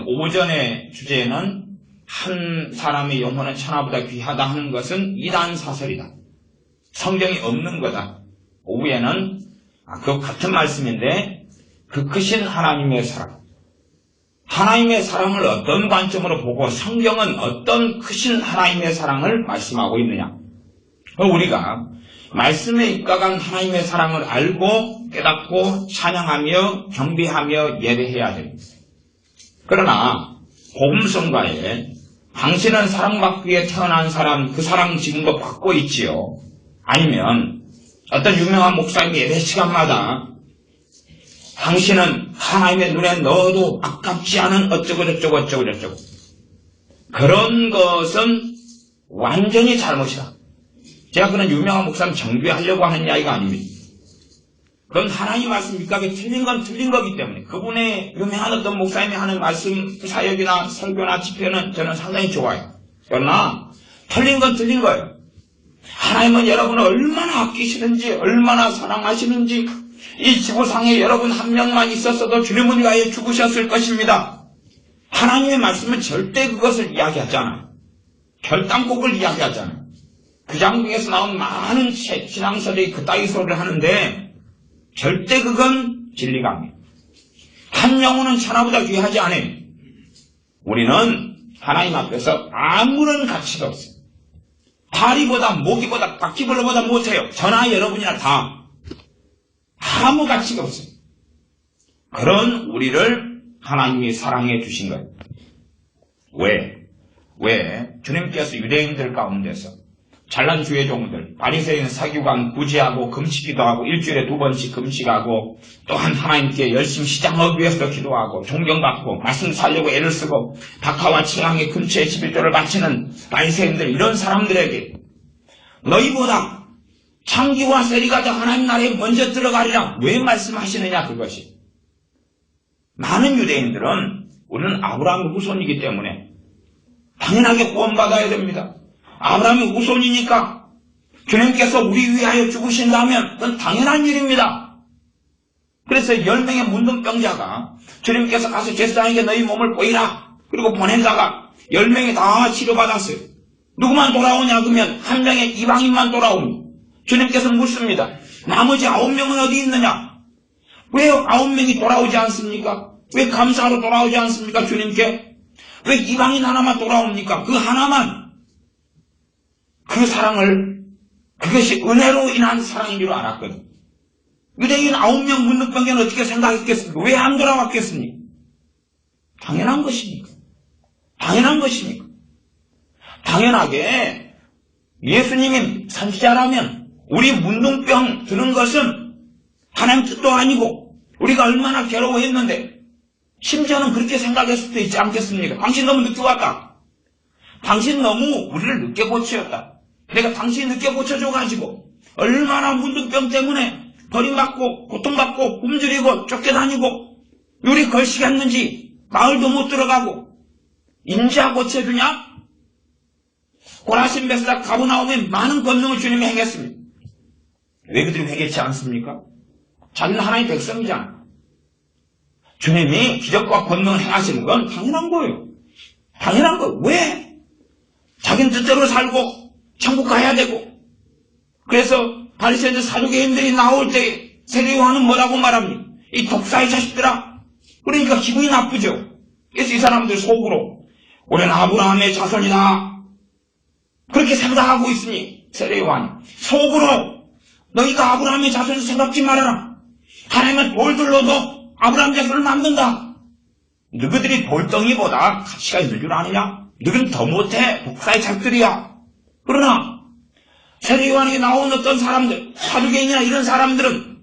오전의 주제는 한 사람의 영혼은 천하보다 귀하다 하는 것은 이단사설이다. 성경이 없는 거다. 오후에는 그 같은 말씀인데 그 크신 하나님의 사랑, 하나님의 사랑을 어떤 관점으로 보고 성경은 어떤 크신 하나님의 사랑을 말씀하고 있느냐. 우리가 말씀에 입각한 하나님의 사랑을 알고 깨닫고 찬양하며 경배하며 예배해야 됩니다. 그러나 복음성가에 당신은 사랑받기 위해 태어난 사람, 그 사랑 지금도 받고 있지요. 아니면 어떤 유명한 목사님이 예배 시간마다 당신은 하나님의 눈에 넣어도 아깝지 않은 어쩌고저쩌고 그런 것은 완전히 잘못이다. 제가 그런 유명한 목사님 정죄하려고 하는 이야기가 아닙니다. 그건 하나님 말씀 밑각에 틀린 건 틀린 거기 때문에 그분의 유명한 어떤 목사님이 하는 말씀 사역이나 설교나 집회는 저는 상당히 좋아요. 그러나 틀린 건 틀린 거예요. 하나님은 여러분을 얼마나 아끼시는지 얼마나 사랑하시는지 이 지구상에 여러분 한 명만 있었어도 주님을 위하여 죽으셨을 것입니다. 하나님의 말씀은 절대 그것을 이야기하지 않아요. 결단곡을 이야기하지 않아요. 그 장중에서 나온 많은 신앙설이 그따위 소리를 하는데 절대 그건 진리가 아니에요. 한 영혼은 천하보다 귀하지 않아요. 우리는 하나님 앞에서 아무런 가치가 없어요. 다리보다 모기보다 바퀴벌레보다 못해요. 저나 여러분이나 다 아무 가치가 없어요. 그런 우리를 하나님이 사랑해 주신 거예요. 왜 주님께서 유대인들 가운데서 잘난 주의 종들, 바리새인 서기관 구제하고 금식기도 하고 일주일에 2번씩 금식하고 또한 하나님께 열심히 시장하기 위해서 기도하고 존경받고 말씀 살려고 애를 쓰고 박하와 칭향의 근처에 11조를 바치는 바리새인들, 이런 사람들에게 너희보다 창기와 세리가 더 하나님 나라에 먼저 들어가리라 왜 말씀하시느냐, 그것이. 많은 유대인들은 우리는 아브라함의 후손이기 때문에 당연하게 구원받아야 됩니다. 아브라함의 후손이니까 주님께서 우리 위하여 죽으신다면 그건 당연한 일입니다. 그래서 10명의 문둥병자가 주님께서 가서 제사장에게 너희 몸을 보이라 그리고 보내다가 10명이 다 치료받았어요. 누구만 돌아오냐 그러면 한 명의 이방인만 돌아옵니다. 주님께서 묻습니다. 나머지 9명은 어디 있느냐? 왜 9명이 돌아오지 않습니까? 왜 감사하러 돌아오지 않습니까? 주님께 왜 이방인 하나만 돌아옵니까? 그 하나만, 그 사랑을, 그것이 은혜로 인한 사랑인 줄 알았거든. 유대인 9명 문둥병자는 어떻게 생각했겠습니까? 왜 안 돌아왔겠습니까? 당연한 것이니까. 당연한 것이니까. 당연하게 예수님이 선지자라면 우리 문둥병 드는 것은 하나님 뜻도 아니고 우리가 얼마나 괴로워했는데 심지어는 그렇게 생각할 수도 있지 않겠습니까? 당신 너무 늦게 왔다. 당신 너무 우리를 늦게 고치었다. 내가 당신이 늦게 고쳐줘가지고 얼마나 문둥병 때문에 버림받고 고통받고 굶주리고 쫓겨다니고 유리 걸식했는지 마을도 못 들어가고 인자 고쳐주냐? 고라신 베스다 가버나움에 많은 권능을 주님이 행했습니다. 왜 그들이 회개치 않습니까? 자기는 하나님의 백성이잖아. 주님이 기적과 권능을 행하시는 건 당연한 거예요. 당연한 거예요. 왜? 자기는 뜻대로 살고 천국 가야 되고. 그래서 바리새인들 사두개인들이 나올 때 세례 요한은 뭐라고 말합니까? 이 독사의 자식들아. 그러니까 기분이 나쁘죠. 그래서 이 사람들 속으로 우리는 아브라함의 자손이다 그렇게 생각하고 있으니 세례 요한이 속으로 너희가 아브라함의 자손을 생각지 말아라. 하나님은 돌들로도 아브라함 자손을 만든다. 너희들이 돌덩이보다 가치가 있는 줄 아느냐? 너희는 더 못해. 독사의 자식들이야. 그러나 세례 요한에게 나온 어떤 사람들, 사두개인이나 이런 사람들은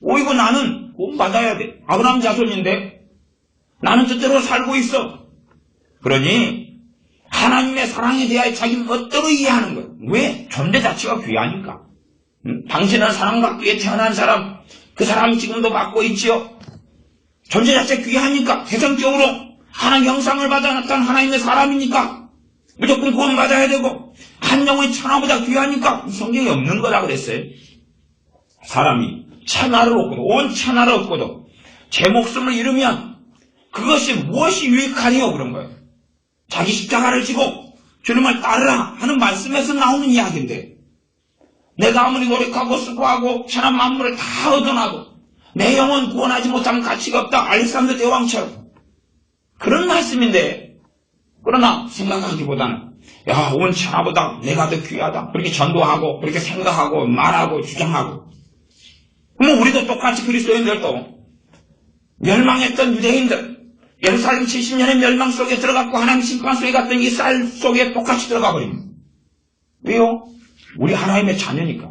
오이고 나는 구원 받아야 돼. 아브라함 자손인데 나는 뜻대로 살고 있어. 그러니 하나님의 사랑에 대하여 자기는 멋대로 이해하는 거예요. 왜? 존재 자체가 귀하니까. 당신은 사랑받기 위해 태어난 사람, 그 사람 지금도 받고 있지요. 존재 자체 귀하니까, 개성적으로 하나님 형상을 받아 나타난 하나님의 사람이니까 무조건 구원받아야 되고, 한 영혼이 천하보다 귀하니까 성경에 없는 거라 그랬어요. 사람이 천하를 얻고도, 온 천하를 얻고도 제 목숨을 잃으면 그것이 무엇이 유익하리요? 그런 거예요. 자기 십자가를 지고 주님을 따르라 하는 말씀에서 나오는 이야기인데, 내가 아무리 노력하고 수고하고 천한 만물을 다 얻어놔도 내 영혼 구원하지 못하면 가치가 없다. 알렉산더 대왕처럼. 그런 말씀인데, 그러나 생각하기보다는 온 천하보다 내가 더 귀하다. 그렇게 전도하고 그렇게 생각하고 말하고 주장하고, 그러면 우리도 똑같이 그리스도인들도 멸망했던 유대인들, 예루살렘 70년의 멸망 속에 들어갔고 하나님 심판 속에 갔던 이 쌀 속에 똑같이 들어가 버립니다. 왜요? 우리 하나님의 자녀니까.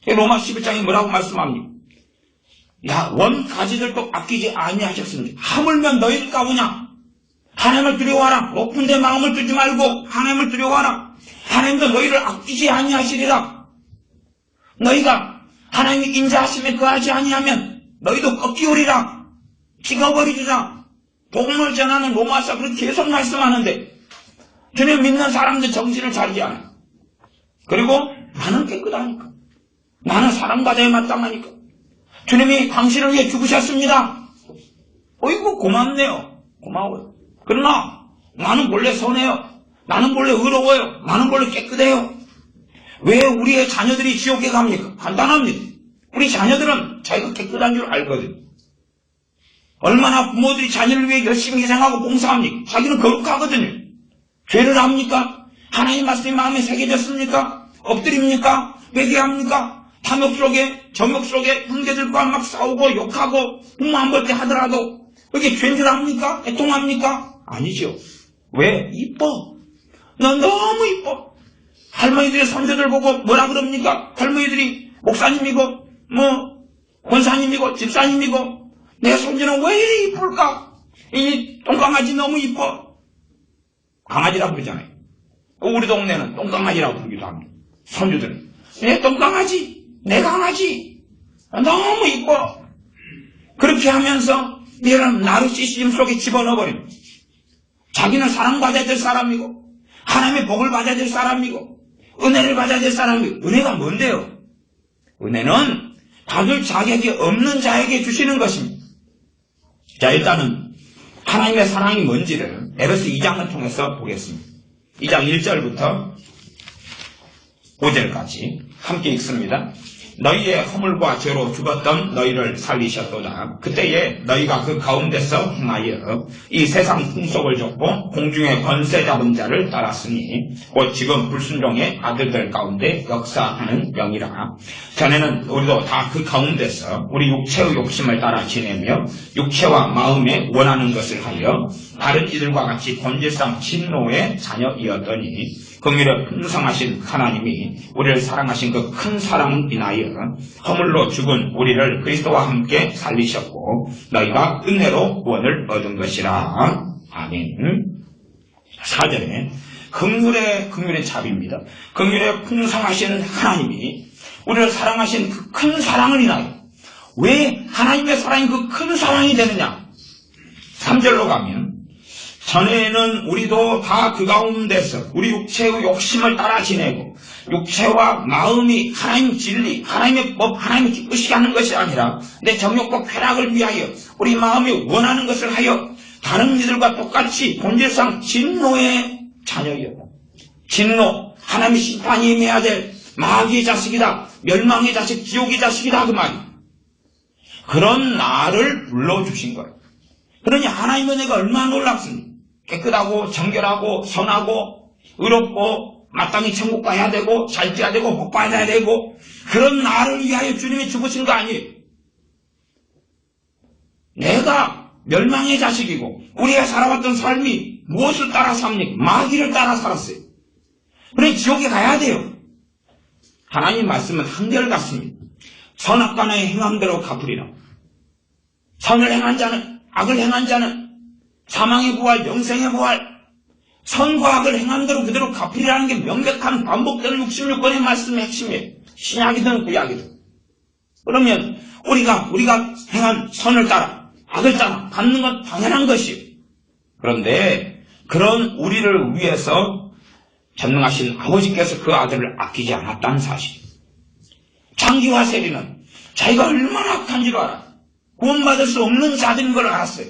로마 11장에 뭐라고 말씀합니까? 원 가지들도 아끼지 아니하셨습니다. 하물며 너희를 까보냐? 하나님을 두려워하라. 높은 데 마음을 두지 말고 하나님을 두려워하라. 하나님도 너희를 아끼지 아니하시리라. 너희가 하나님이 인자하심에 거하지 아니하면 너희도 꺾이오리라. 죽어버리리라. 복음을 전하는 로마서 그렇게 계속 말씀하는데, 주님 믿는 사람들 정신을 차리지 않아요. 그리고 나는 깨끗하니까, 나는 사랑받아야 마땅하니까, 주님이 당신을 위해 죽으셨습니다. 어이구 고맙네요. 고마워요. 그러나 나는 원래 선해요. 나는 원래 의로워요. 나는 원래 깨끗해요. 왜 우리의 자녀들이 지옥에 갑니까? 간단합니다. 우리 자녀들은 자기가 깨끗한 줄 알거든요. 얼마나 부모들이 자녀를 위해 열심히 희생하고 봉사합니까? 자기는 거룩하거든요. 죄를 합니까? 하나님 말씀이 마음에 새겨졌습니까? 엎드립니까? 회개합니까? 탐욕 속에, 정욕 속에 형제들과 막 싸우고 욕하고 부모 안 볼 때 하더라도 그게 죄인 줄 압니까? 애통합니까? 아니죠. 왜? 이뻐. 너 너무 이뻐. 할머니들이 손주들 보고 뭐라 그럽니까? 할머니들이 목사님이고 권사님이고 집사님이고 내 손주는 왜 이리 이쁠까? 이 똥강아지 너무 이뻐. 강아지라고 그러잖아요. 우리 동네는 똥강아지라고 부르기도 합니다. 손주들은 내 똥강아지, 내 강아지 너무 이뻐. 그렇게 하면서 이런 나르시시즘 속에 집어넣어버립니다. 자기는 사랑받아야 될 사람이고 하나님의 복을 받아야 될 사람이고 은혜를 받아야 될 사람이고. 은혜가 뭔데요? 은혜는 받을 자격이 없는 자에게 주시는 것입니다. 자, 일단은 하나님의 사랑이 뭔지를 에베소 2장을 통해서 보겠습니다. 2장 1절부터 5절까지 함께 읽습니다. 너희의 허물과 죄로 죽었던 너희를 살리셨도다. 그때에 너희가 그 가운데서 행하여 이 세상 풍속을 좇고 공중의 권세 잡은 자를 따랐으니 곧 지금 불순종의 아들들 가운데 역사하는 영이라. 전에는 우리도 다 그 가운데서 우리 육체의 욕심을 따라 지내며 육체와 마음에 원하는 것을 하여 다른 이들과 같이 본질상 진노의 자녀이었더니 긍휼에 풍성하신 하나님이 우리를 사랑하신 그 큰 사랑을 인하여 허물로 죽은 우리를 그리스도와 함께 살리셨고 너희가 은혜로 구원을 얻은 것이라. 아멘. 4절에 긍휼의 잡입니다. 긍휼에 풍성하신 하나님이 우리를 사랑하신 그 큰 사랑을 인하여. 왜 하나님의 사랑이 그 큰 사랑이 되느냐? 3절로 가면 전에는 우리도 다 그 가운데서 우리 육체의 욕심을 따라 지내고 육체와 마음이 하나님 진리, 하나님의 법, 하나님이 기쁘시게 하는 것이 아니라 내 정욕과 쾌락을 위하여 우리 마음이 원하는 것을 하여 다른 이들과 똑같이 본질상 진노의 자녀이었다. 진노, 하나님의 심판이 임해야 될 마귀의 자식이다. 멸망의 자식, 지옥의 자식이다. 그 말이에요. 그런 나를 불러주신 거예요. 그러니 하나님의 은혜가 얼마나 놀랍습니까? 깨끗하고 정결하고 선하고 의롭고 마땅히 천국 가야 되고 잘 지어야 되고 복 받아야 되고 그런 나를 위하여 주님이 죽으신 거 아니에요. 내가 멸망의 자식이고 우리가 살아왔던 삶이 무엇을 따라 삽니까? 마귀를 따라 살았어요. 그러니 지옥에 가야 돼요. 하나님 말씀은 한결같습니다. 선악간의 행함대로 갚으리라. 선을 행한 자는, 악을 행한 자는 사망의 부활, 영생의 부활, 선과 악을 행한 대로 그대로 갚으리라는 게 명백한 반복되는 66번의 말씀의 핵심이에요. 신약이든 구약이든. 그러면 우리가 행한 선을 따라 악을 따라 받는 건 당연한 것이에요. 그런데 그런 우리를 위해서 전능하신 아버지께서 그 아들을 아끼지 않았다는 사실. 장기와 세리는 자기가 얼마나 악한 줄 알아요. 구원받을 수 없는 자들인 걸 알았어요.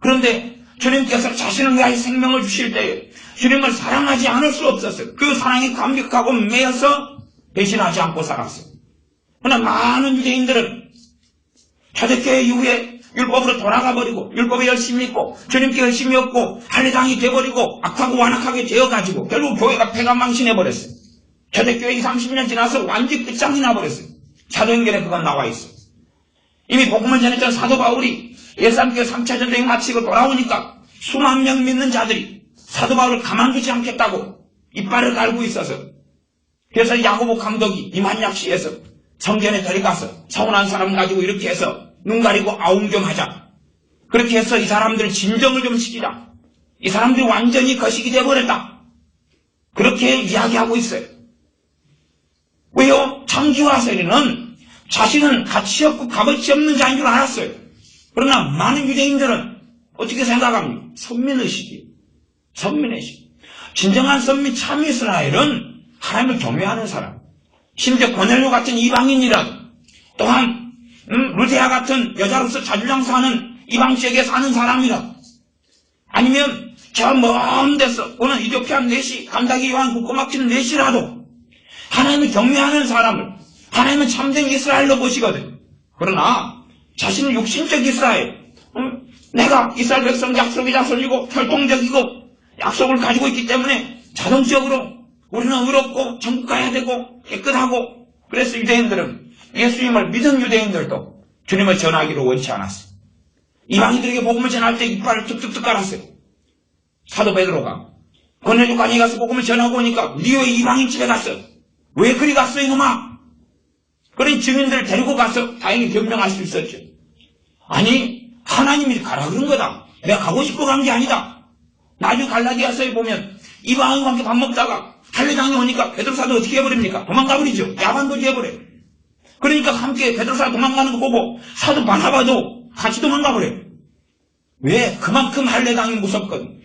그런데 주님께서 자신을 위하여 생명을 주실 때에 주님을 사랑하지 않을 수 없었어요. 그 사랑에 감격하고 매여서 배신하지 않고 살았어요. 그러나 많은 유대인들은 초대교회 이후에 율법으로 돌아가 버리고 율법에 열심히 있고 주님께 열심히 없고 할례당이 돼버리고 악하고 완악하게 되어가지고 결국 교회가 폐가망신해버렸어요. 초대교회 30년 지나서 완전히 끝장이 나버렸어요. 사도행전에 그건 나와 있어요. 이미 복음을 전했던 사도 바울이 예루살렘교회 3차 전쟁 마치고 돌아오니까 수만 명 믿는 자들이 사도 바울을 가만두지 않겠다고 이빨을 갈고 있어서 그래서 야고보 감독이 이만약시에서 성전에 데려가서 서운한 사람 가지고 이렇게 해서 눈 가리고 아웅 좀 하자. 그렇게 해서 이 사람들 진정을 좀 시키자. 이 사람들이 완전히 거식이 되어버렸다. 그렇게 이야기하고 있어요. 왜요? 창기와 세리는 자신은 가치 없고 값어치 없는 자인 줄 알았어요. 그러나 많은 유대인들은 어떻게 생각합니까? 선민의식이에요. 선민의식. 진정한 선민 참 이스라엘은 하나님을 경외하는 사람. 심지어 고넬료 같은 이방인이란 또한 루데아 같은 여자로서 자주장사하는 이방 지역에 사는 사람이라 아니면 저 먼 데서 오는 이디오피아 내시 감다기 요한 국고 막히는 내시라도 하나님을 경외하는 사람을 하나님은 참된 이스라엘로 보시거든. 그러나 자신은 육신적 이스라엘, 내가 이스라엘 백성 약속의 자손이고 혈통적이고 약속을 가지고 있기 때문에 자동적으로 우리는 의롭고 천국 가야 되고 깨끗하고 그래서 유대인들은 예수님을 믿은 유대인들도 주님을 전하기로 원치 않았어요. 이방인들에게 복음을 전할 때 이빨을 툭툭툭 깔았어요. 사도 베드로가 고넬료 관에 가서 복음을 전하고 오니까 니 왜 이방인 집에 갔어? 왜 그리 갔어 이놈아? 그런 증인들을 데리고 가서 다행히 변명할 수 있었죠. 아니 하나님이 가라 그런 거다. 내가 가고 싶어 간 게 아니다. 나중에 갈라디아서에 보면 이방인과 함께 밥 먹다가 할례당이 오니까 베드로 사도 어떻게 해버립니까? 도망가 버리죠. 야반도주 해버려요. 그러니까 함께 베드로 사도 도망가는 거 보고 사도 바나바도 같이 도망가 버려요. 왜? 그만큼 할례당이 무섭거든.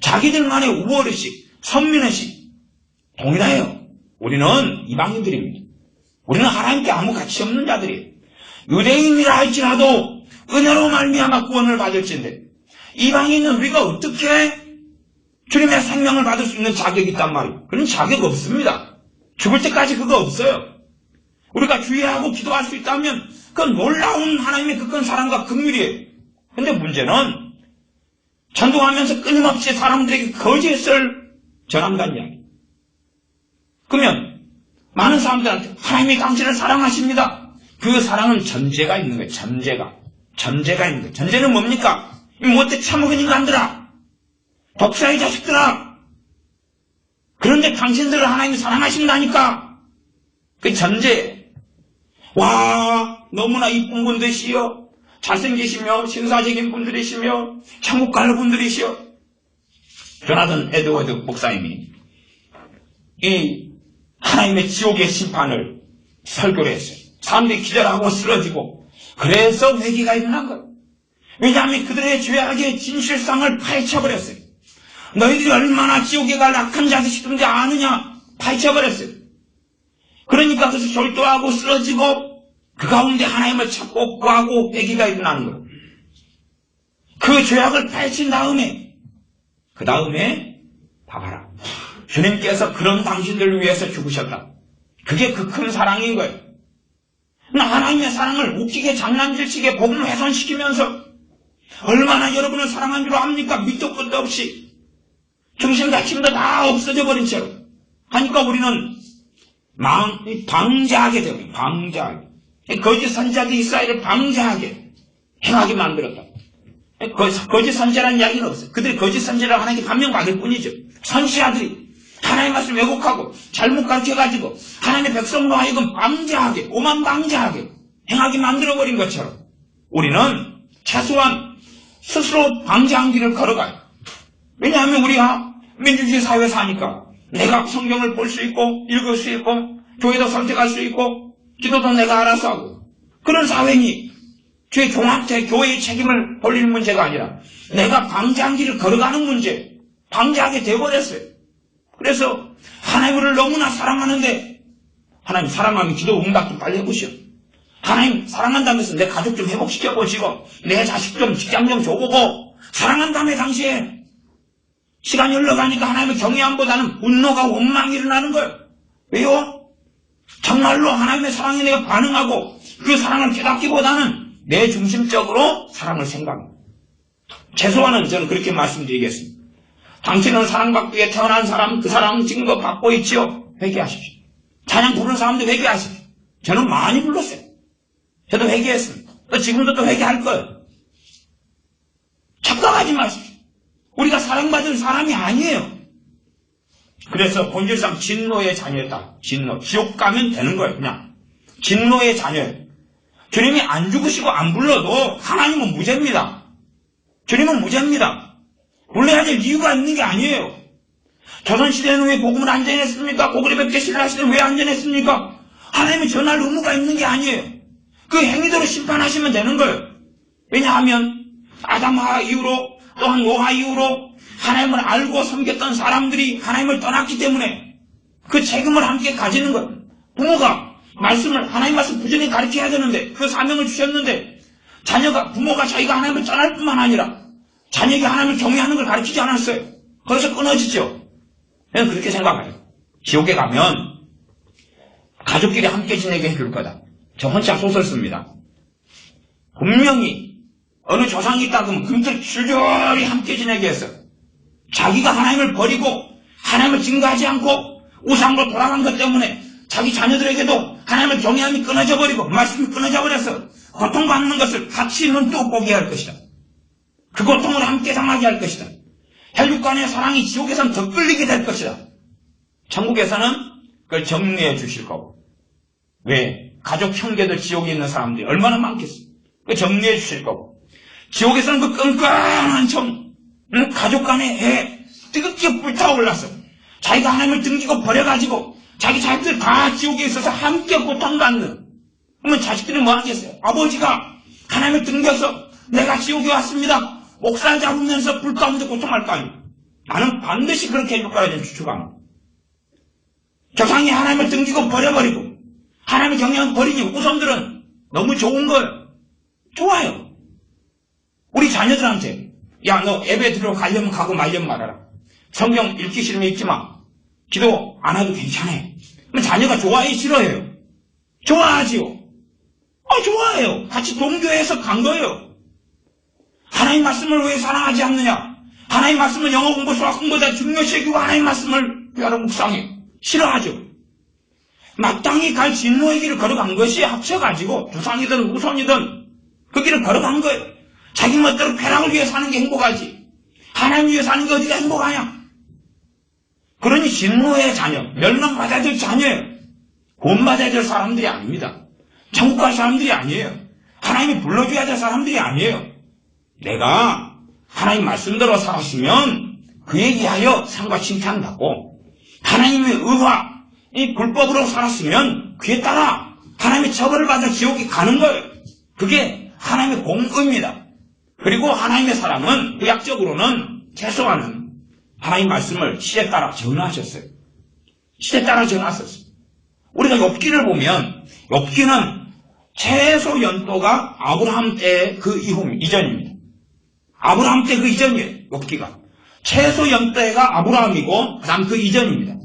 자기들만의 우월의식, 선민의식 동일해요. 우리는 이방인들입니다. 우리는 하나님께 아무 가치 없는 자들이에요. 유대인이라 할지라도 은혜로 말미암아 구원을 받을진데 이방인은 우리가 어떻게 주님의 생명을 받을 수 있는 자격이 있단 말이에요. 그런 자격 없습니다. 죽을 때까지 그거 없어요. 우리가 주의하고 기도할 수 있다면 그건 놀라운 하나님의 그큰 사랑과 긍휼이에요. 근데 문제는 전도하면서 끊임없이 사람들에게 거짓을 전한다는 이야기. 그러면 많은 사람들한테 하나님이 당신을 사랑하십니다. 그 사랑은 전제가 있는 거예요. 전제가 있는 거예요. 전제는 뭡니까? 이 못돼 처먹은 인간들아, 독사의 자식들아, 그런데 당신들을 하나님이 사랑하신다니까. 그 전제. 와, 너무나 이쁜 분들이시여, 잘생기시며 신사적인 분들이시며 천국 갈 분들이시여. 조나단 에드워드 목사님이 이 하나님의 지옥의 심판을 설교를 했어요. 사람들이 기절하고 쓰러지고 그래서 회개가 일어난 거예요. 왜냐하면 그들의 죄악의 진실상을 파헤쳐버렸어요. 너희들이 얼마나 지옥에 갈 악한 자식인지 아느냐 파헤쳐버렸어요. 그러니까 그래서 절도하고 쓰러지고 그 가운데 하나님을 찾고 구하고 회개가 일어나는 거예요. 그 죄악을 파헤친 다음에 그 다음에 봐봐라. 주님께서 그런 당신들을 위해서 죽으셨다. 그게 그 큰 사랑인 거예요. 하나님의 사랑을 웃기게 장난질치게 복음을 훼손시키면서 얼마나 여러분을 사랑한 줄 압니까? 밑도 끝도 없이 중심 가침도 다 없어져 버린 채로 하니까 우리는 방자하게 되고 방자하게 거짓 선지자들이 이스라엘을 방자하게 행하게 만들었다. 거짓 선지자라는 이야기는 없어요. 그들이 거짓 선지자를 하나님께 감명받을 뿐이죠. 선지자들이 하나님의 말씀을 왜곡하고 잘못 가르쳐가지고 하나님의 백성으로 하여금 방자하게 오만방자하게 행하게 만들어버린 것처럼 우리는 최소한 스스로 방자한 길을 걸어가요. 왜냐하면 우리가 민주주의 사회에 사니까 내가 성경을 볼 수 있고 읽을 수 있고 교회도 선택할 수 있고 기도도 내가 알아서 하고 그런 사회니 주의 종합대 교회의 책임을 돌리는 문제가 아니라 내가 방자한 길을 걸어가는 문제 방자하게 되어버렸어요. 그래서 하나님을 너무나 사랑하는데 하나님 사랑하면 기도 응답 좀 빨리 해보시오. 하나님 사랑한다면서 내 가족 좀 회복시켜보시고 내 자식 좀 직장 좀 줘보고 사랑한다며 당시에 시간이 흘러가니까 하나님의 경외함보다는 분노가 원망이 일어나는 거예요. 왜요? 정말로 하나님의 사랑에 내가 반응하고 그 사랑을 깨닫기보다는 내 중심적으로 사랑을 생각합니다. 최소한은 저는 그렇게 말씀드리겠습니다. 당신은 사랑받기 위해 태어난 사람, 그 사랑 증거 받고 있지요? 회개하십시오. 찬양 부르는 사람도 회개하십시오. 저는 많이 불렀어요. 저도 회개했습니다. 또 지금도 또 회개할 거예요. 착각하지 마십시오. 우리가 사랑받을 사람이 아니에요. 그래서 본질상 진노의 자녀였다. 진노. 지옥 가면 되는 거예요. 그냥. 진노의 자녀예요. 주님이 안 죽으시고 안 불러도 하나님은 무죄입니다. 주님은 무죄입니다. 불러야 될 이유가 있는 게 아니에요. 조선시대는 왜 복음을 안 전했습니까? 고구려 백제 신라시대는 왜 안 전했습니까? 하나님이 전할 의무가 있는 게 아니에요. 그 행위대로 심판하시면 되는 거예요. 왜냐하면 아담하 이후로 또한 노아 이후로 하나님을 알고 섬겼던 사람들이 하나님을 떠났기 때문에 그 책임을 함께 가지는 거예요. 부모가 말씀을 하나님 말씀 부지런히 가르쳐야 되는데 그 사명을 주셨는데 부모가 자기가 하나님을 떠날 뿐만 아니라 자녀에게 하나님을 경외하는 걸 가르치지 않았어요. 거기서 끊어지죠. 저는 그렇게 생각해요. 지옥에 가면 가족끼리 함께 지내게 해줄 거다. 저 혼자 소설 씁니다. 분명히 어느 조상이 있다 그러면 그들 줄줄이 함께 지내게 했어요. 자기가 하나님을 버리고 하나님을 증거하지 않고 우상으로 돌아간 것 때문에 자기 자녀들에게도 하나님을 경외함이 끊어져 버리고 말씀이 끊어져 버려서 고통받는 것을 같이 눈뜨고 보게 할 것이다. 그 고통을 함께 당하게 할 것이다. 혈육간의 사랑이 지옥에서는 더 끌리게 될 것이다. 천국에서는 그걸 정리해 주실 거고. 왜? 가족 형제들 지옥에 있는 사람들이 얼마나 많겠어. 그걸 정리해 주실 거고. 지옥에서는 그 끈끈한 청, 가족 간에 뜨겁게 불타올라서 자기가 하나님을 등지고 버려가지고 자기 자식들 다 지옥에 있어서 함께 고통받는. 그러면 자식들이 뭐 하겠어요? 아버지가 하나님을 등겨서 내가 지옥에 왔습니다. 목살 잡으면서 불 가운데 고통할 거 아니에요. 나는 반드시 그렇게 해줄 거라 저는 추측합니다. 조상이 하나님을 등지고 버려버리고 하나님의 경향을 버리니 후손들은 너무 좋은 거예요. 좋아요. 우리 자녀들한테 야, 너 예배 들으러 가려면 가고 말려면 말아라. 성경 읽기 싫으면 읽지 마. 기도 안 해도 괜찮아. 그럼 자녀가 좋아해 싫어해요? 좋아하지요. 좋아해요. 같이 동조해서 간 거예요. 하나님 말씀을 왜 사랑하지 않느냐? 하나님 말씀은 영어 공부, 수학 공부보다 중요시 여기고 하나님 말씀을 여러 묵상해. 싫어하죠. 마땅히 갈 진노의 길을 걸어간 것이 합쳐가지고 조상이든 후손이든 그 길을 걸어간 거예요. 자기 멋대로 쾌락을 위해 사는 게 행복하지. 하나님 위해 사는 게 어디가 행복하냐? 그러니 진노의 자녀, 멸망받아야 될 자녀예요. 구원받아야 될 사람들이 아닙니다. 천국 갈 사람들이 아니에요. 하나님이 불러줘야 될 사람들이 아니에요. 내가 하나님 말씀대로 살았으면 그에 의하여 상과 칭찬받고 하나님의 의와 이 불법으로 살았으면 그에 따라 하나님의 처벌을 받아 지옥에 가는 거예요. 그게 하나님의 공의입니다. 그리고 하나님의 사람은 구약적으로는 최소한은 하나님 말씀을 시대에 따라 전하셨어요. 시대에 따라 전하셨어요. 우리가 욥기를 보면 욥기는 최소 연도가 아브라함 때 그 이전입니다. 아브라함 때 그 이전이에요. 욥기가. 최소 연대가 아브라함이고 그다음 그 이전입니다.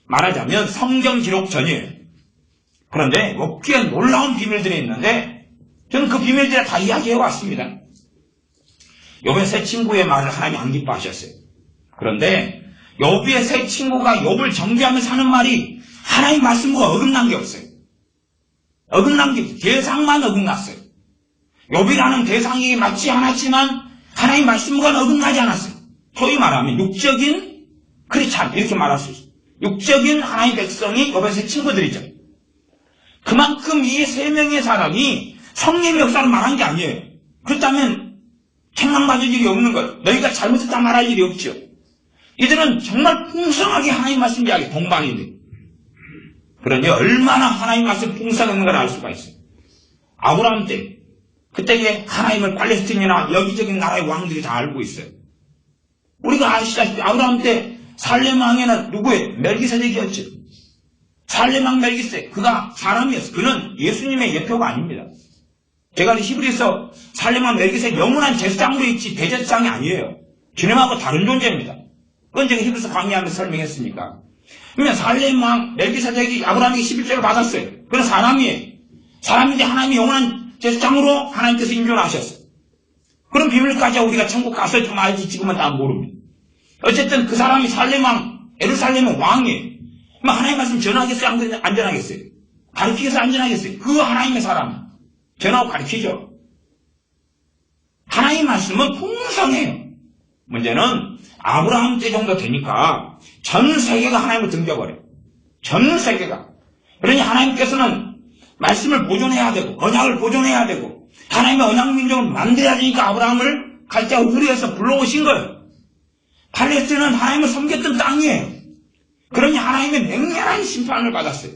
말하자면 성경 기록 전이에요. 그런데 욥기에 놀라운 비밀들이 있는데 저는 그 비밀들을 다 이야기해 왔습니다. 욥의 세 친구의 말을 하나님이 안 기뻐하셨어요. 그런데 욥의 세 친구가 욥을 정죄하면서 하는 말이 하나님 말씀과 어긋난 게 없어요. 어긋난 게 대상만 어긋났어요. 욥이라는 대상이 맞지 않았지만 하나님 말씀과는 어긋나지 않았어요. 소위 말하면 육적인 크리스찬 이렇게 말할 수 있어요. 육적인 하나님의 백성이 욥의 세 친구들이죠. 그만큼 이 세 명의 사람이 성령의 역사를 말한 게 아니에요. 그렇다면 책망받을 일이 없는 거예요. 너희가 잘못했다 말할 일이 없죠. 이들은 정말 풍성하게 하나님 말씀 이야기 동방인들. 그러니 얼마나 하나님 말씀 풍성한 걸 알 수가 있어요. 아브라함 때 그때에 하나님을 팔레스틴이나 여기저기 나라의 왕들이 다 알고 있어요. 우리가 아시다시피 아브라함 때 살렘 왕에는 누구예요? 멜기세덱이었죠. 살레망 멜기세, 그가 사람이었어. 그는 예수님의 예표가 아닙니다. 제가 히브리서 살레망 멜기세 영원한 제사장으로 있지 대제사장이 아니에요. 주님하고 다른 존재입니다. 그건 제가 히브리서 강의하면서 설명했으니까. 그러면 살레망 멜기세덱이 아브라함에게 11조를 받았어요. 그는 사람이에요. 사람인데 하나님이 영원한 제사장으로 하나님께서 인존하셨어요. 그런 비밀까지 우리가 천국 가서 좀 알지 지금은 다 모릅니다. 어쨌든 그 사람이 살레망, 예루살렘의 왕이에요. 그럼 하나님 말씀 전하겠어요? 안 전하겠어요? 가르치겠어요? 안 전하겠어요? 그 하나님의 사람 전하고 가르치죠. 하나님 말씀은 풍성해요. 문제는 아브라함 때 정도 되니까 전 세계가 하나님을 등져버려요. 전 세계가. 그러니 하나님께서는 말씀을 보존해야 되고 언약을 보존해야 되고 하나님의 언약 민족을 만들어야 되니까 아브라함을 갈대아 우르에서 불러오신 거예요. 팔레스틴은 하나님을 섬겼던 땅이에요. 그러니 하나님의 맹렬한 심판을 받았어요.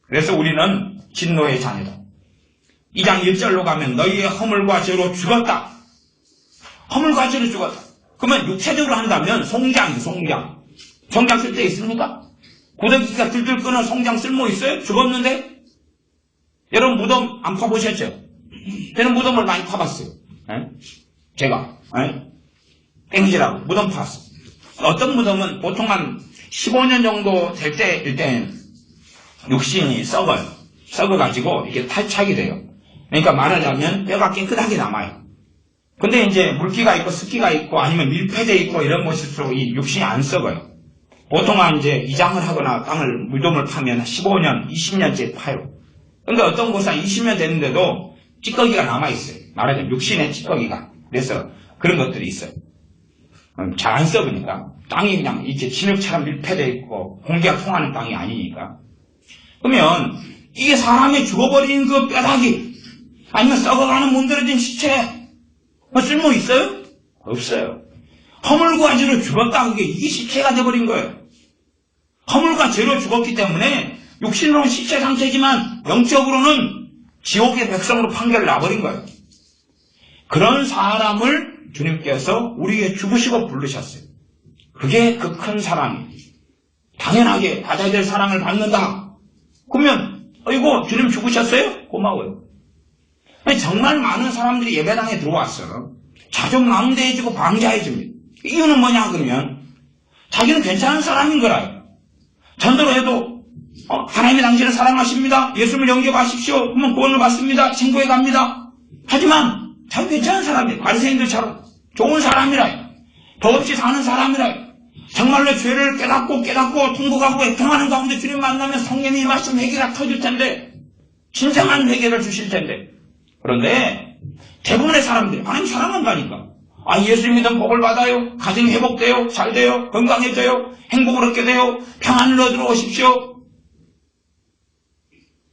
그래서 우리는 진노의 자녀다. 2장 1절로 가면 너희의 허물과 죄로 죽었다. 허물과 죄로 죽었다. 그러면 육체적으로 한다면 송장이에요. 송장. 송장 쓸 때 있습니까? 고데기가 들들 끄는 송장 쓸모 있어요? 죽었는데? 여러분 무덤 안 파보셨죠? 저는 무덤을 많이 파봤어요. 제가 땡지라고 무덤 파봤어요. 어떤 무덤은 보통 한 15년 정도 될 때일 육신이 썩어요. 썩어가지고 이렇게 탈착이 돼요. 그러니까 말하자면 뼈가 깨끗하게 남아요. 근데 이제 물기가 있고 습기가 있고 아니면 밀폐되어 있고 이런 곳일수록 이 육신이 안 썩어요. 보통은 이제 이장을 하거나 땅을 무덤을 파면 15년, 20년째 파요. 그러니까 어떤 곳은 20년 됐는데도 찌꺼기가 남아있어요. 말하자면 육신의 찌꺼기가. 그래서 그런 것들이 있어요. 잘 안 썩으니까. 땅이 그냥 이렇게 진흙처럼 밀폐되어 있고 공기가 통하는 땅이 아니니까. 그러면 이게 사람이 죽어버린 그 뼈다귀 아니면 썩어가는 문드러진 시체 뭐 쓸모 있어요? 없어요. 허물과 죄로 죽었다. 이게 시체가 돼버린 거예요. 허물과 죄로 죽었기 때문에 육신으로는 시체 상태지만 영적으로는 지옥의 백성으로 판결을 놔버린 거예요. 그런 사람을 주님께서 우리에게 죽으시고 부르셨어요. 그게 그 큰 사랑이에요. 당연하게 받아야 될 사랑을 받는다. 그러면 어이구 주님 죽으셨어요? 고마워요. 아니, 정말 많은 사람들이 예배당에 들어왔어요. 자존 망대해지고 방자해집니다. 이유는 뭐냐 그러면 자기는 괜찮은 사람인 거라요. 전도로 해도 하나님이 당신을 사랑하십니다. 예수님을 영접하십시오. 그러면 구원을 받습니다. 천국에 갑니다. 하지만 자기 괜찮은 사람이에요. 바리새인들처럼 좋은 사람이라요. 더없이 사는 사람이라요. 정말로 죄를 깨닫고 통곡하고 애통하는 가운데 주님 만나면 성령이 임하시면 회개가 터질 텐데 진정한 회개를 주실 텐데 그런데 대부분의 사람들이 하나님 사랑한다니까 예수 믿으면 복을 받아요. 가정이 회복돼요. 잘 돼요. 건강해져요. 행복을 얻게 돼요. 평안을 얻으러 오십시오.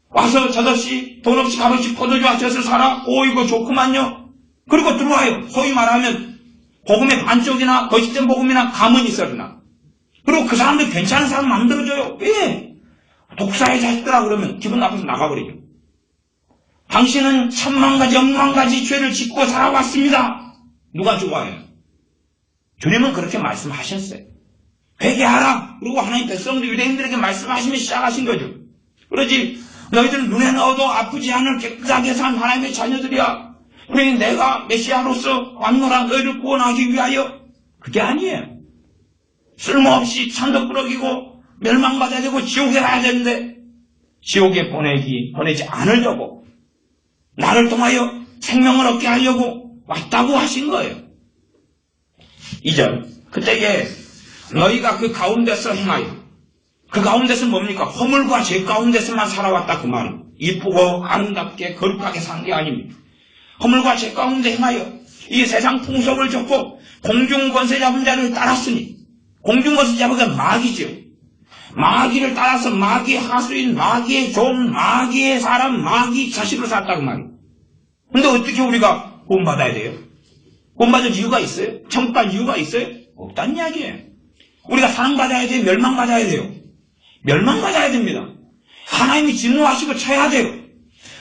와서 젖없이 돈 없이 값없이 포도주 젖을 사라. 이거 좋구만요. 그리고 들어와요. 소위 말하면 복음의 반쪽이나 거짓된 복음이나 가문이 있어나 그리고 그 사람들 괜찮은 사람 만들어줘요. 왜? 독사의 자식들아 그러면 기분 나빠서 나가버리죠. 당신은 1000만 가지 10,000만 가지 죄를 짓고 살아왔습니다. 누가 좋아해요? 주님은 그렇게 말씀하셨어요. 회개하라. 그리고 하나님 백성들 유대인들에게 말씀하시며 시작하신 거죠. 그러지 너희들 눈에 넣어도 아프지 않을 깨끗하게 산 하나님의 자녀들이야. 그러니 내가 메시아로서 왔노라 너희를 구원하기 위하여. 그게 아니에요. 쓸모없이 찬도 꾸러기고 멸망받아야 되고 지옥에 가야 되는데 지옥에 보내지 않으려고 나를 통하여 생명을 얻게 하려고 왔다고 하신 거예요. 2절 그때에 너희가 그 가운데서 행하여 그 가운데서 뭡니까? 허물과 죄 가운데서만 살아왔다 그 말이에요. 이쁘고 아름답게 거룩하게 산 게 아닙니다. 허물과 죄 가운데 행하여 이 세상 풍속을 줬고 공중권세 잡은 자를 따랐으니 공중권세 잡은 건 마귀죠. 마귀를 따라서 마귀의 하수인 마귀의 종 마귀의 사람 마귀 자식으로 살았다 그 말이에요. 근데 어떻게 우리가 구원받아야 돼요? 구원받을 이유가 있어요? 천국 갈 이유가 있어요? 없다는 이야기예요. 우리가 사랑받아야 돼요? 멸망받아야 돼요? 멸망받아야 됩니다. 하나님이 진노하시고 쳐야 돼요.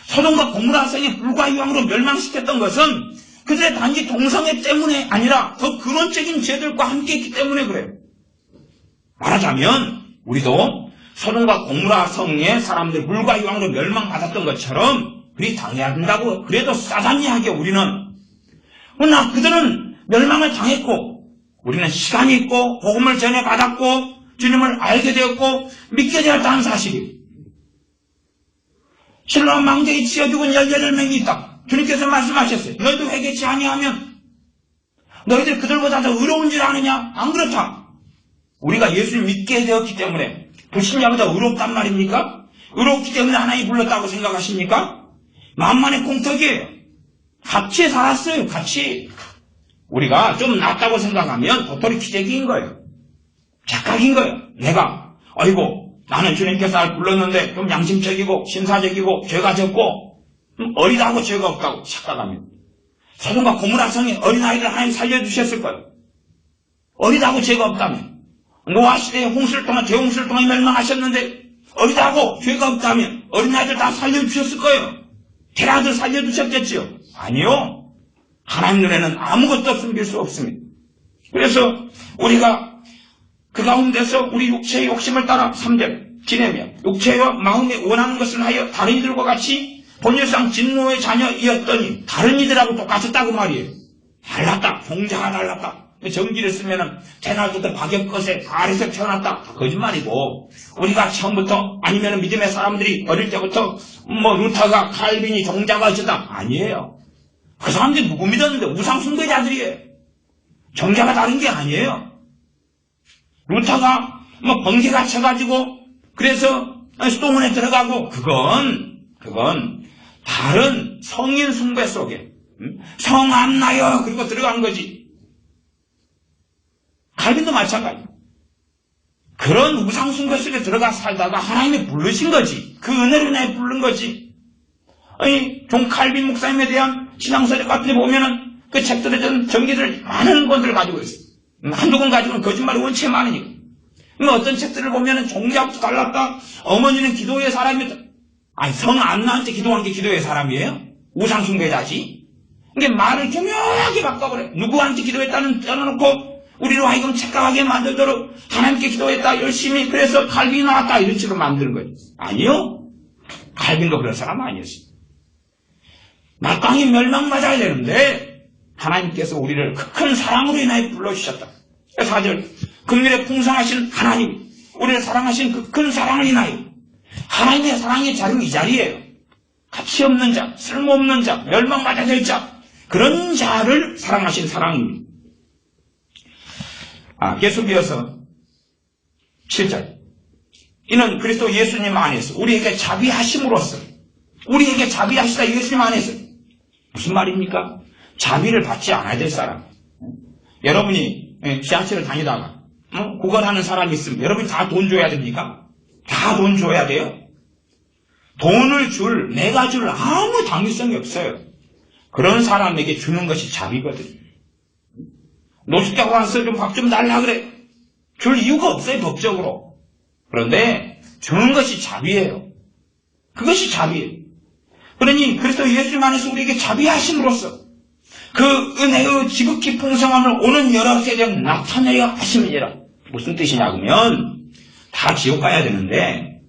소돔과 고모라 성의 불과 이왕으로 멸망시켰던 것은 그들의 단지 동성애 때문에 아니라 더 근원적인 죄들과 함께 했기 때문에 그래요. 말하자면 우리도 소돔과 고모라 성의 사람들 물과 유황으로 멸망받았던 것처럼 그리 당해야 된다고. 그래도 싸잡리하게 우리는, 그러나 그들은 멸망을 당했고 우리는 시간이 있고 복음을 전해받았고 주님을 알게 되었고 믿게 되었다는 사실이에요. 실로암 망대에 치여 죽은 18명이 있다. 주님께서 말씀하셨어요. 너희도 회개치 아니하면 너희들 그들보다 더 의로운 줄 아느냐? 안 그렇다. 우리가 예수를 믿게 되었기 때문에 불신자보다 의롭단 말입니까? 의롭기 때문에 하나님이 불렀다고 생각하십니까? 만만의 공덕이에요. 같이 살았어요. 같이. 우리가 좀 낫다고 생각하면 도토리 기적인 거예요. 착각인 거예요. 내가 아이고 나는 주님께서 날 불렀는데 좀 양심적이고 신사적이고 죄가 적고 어리다고 죄가 없다고 착각하면 소돔과 고모라 성에 어린아이들 하나님 살려주셨을 거예요. 어리다고 죄가 없다면 노아 시대에 홍수를 통해 대홍수를 통해 멸망하셨는데 어리다고 죄가 없다면 어린아이들 다 살려주셨을 거예요. 대라들 살려주셨겠지요? 아니요. 하나님 눈에는 아무것도 숨길 수 없습니다. 그래서 우리가 그 가운데서 우리 육체의 욕심을 따라 3절 지내며 육체와 마음에 원하는 것을 하여 다른 이들과 같이 본질상 진노의 자녀이었더니 다른 이들하고 똑같았다고 말이에요. 달랐다. 종자가 달랐다. 정기를 쓰면은 대낮부터 박역것에 아래서 태어났다. 거짓말이고 우리가 처음부터 아니면 믿음의 사람들이 어릴 때부터 루터가 칼빈이 종자가 어쩌다 아니에요. 그 사람들이 누구 믿었는데 우상 숭배자들이에요. 종자가 다른 게 아니에요. 루터가 번개가 쳐가지고 그래서 수동원에 들어가고 그건 다른 성인 숭배 속에 성 안 나요 그리고 들어간 거지. 칼빈도 마찬가지. 그런 우상 숭배 속에 들어가 살다가 하나님이 부르신 거지. 그 은혜로 인해 부른 거지. 아니 존 칼빈 목사님에 대한 신앙서적 같은 데 보면은 그 책들에 전 전기들 많은 권들을 가지고 있어요. 한두 권 가지고는 거짓말이 원체 많으니까. 어떤 책들을 보면은 종자부터 달랐다. 어머니는 기도의 사람이다. 아니 성 안나한테 기도한 게 기도의 사람이에요? 우상 숭배자지. 이게 말을 교묘하게 바꿔버려. 누구한테 기도했다는 떠나놓고 우리로 하여금 착각하게 만들도록 하나님께 기도했다 열심히 그래서 칼빈이 나왔다 이런 식으로 만드는 거예요. 아니요. 칼빈도 그런 사람 아니었어요. 마땅히 멸망맞아야 되는데 하나님께서 우리를 큰 사랑으로 인하여 불러주셨다. 4절 긍휼에 풍성하신 하나님 우리를 사랑하신 그 큰 사랑을 인하여 하나님의 사랑의 자리는 이 자리예요. 가치없는 자, 쓸모없는 자, 멸망받아야 될 자 그런 자를 사랑하신 사랑입니다. 계속 이어서 7절 이는 그리스도 예수님 안에서 우리에게 자비하심으로써 우리에게 자비하시다 예수님 안에서 무슨 말입니까? 자비를 받지 않아야 될 사람. 여러분이 지하철을 다니다가 구걸하는 사람이 있으면 여러분이 다 돈 줘야 됩니까? 다 돈 줘야 돼요? 돈을 내가 줄 아무 당위성이 없어요. 그런 사람에게 주는 것이 자비거든요. 노숙자가 와서 좀 밥 좀 달라 그래. 줄 이유가 없어요, 법적으로. 그런데 주는 것이 자비예요. 그것이 자비예요. 그러니 그리스도 예수님 안에서 우리에게 자비하심으로써 그 은혜의 지극히 풍성함을 오는 여러 세대에 나타내려 하심이니라. 무슨 뜻이냐면 다 지옥 가야 되는데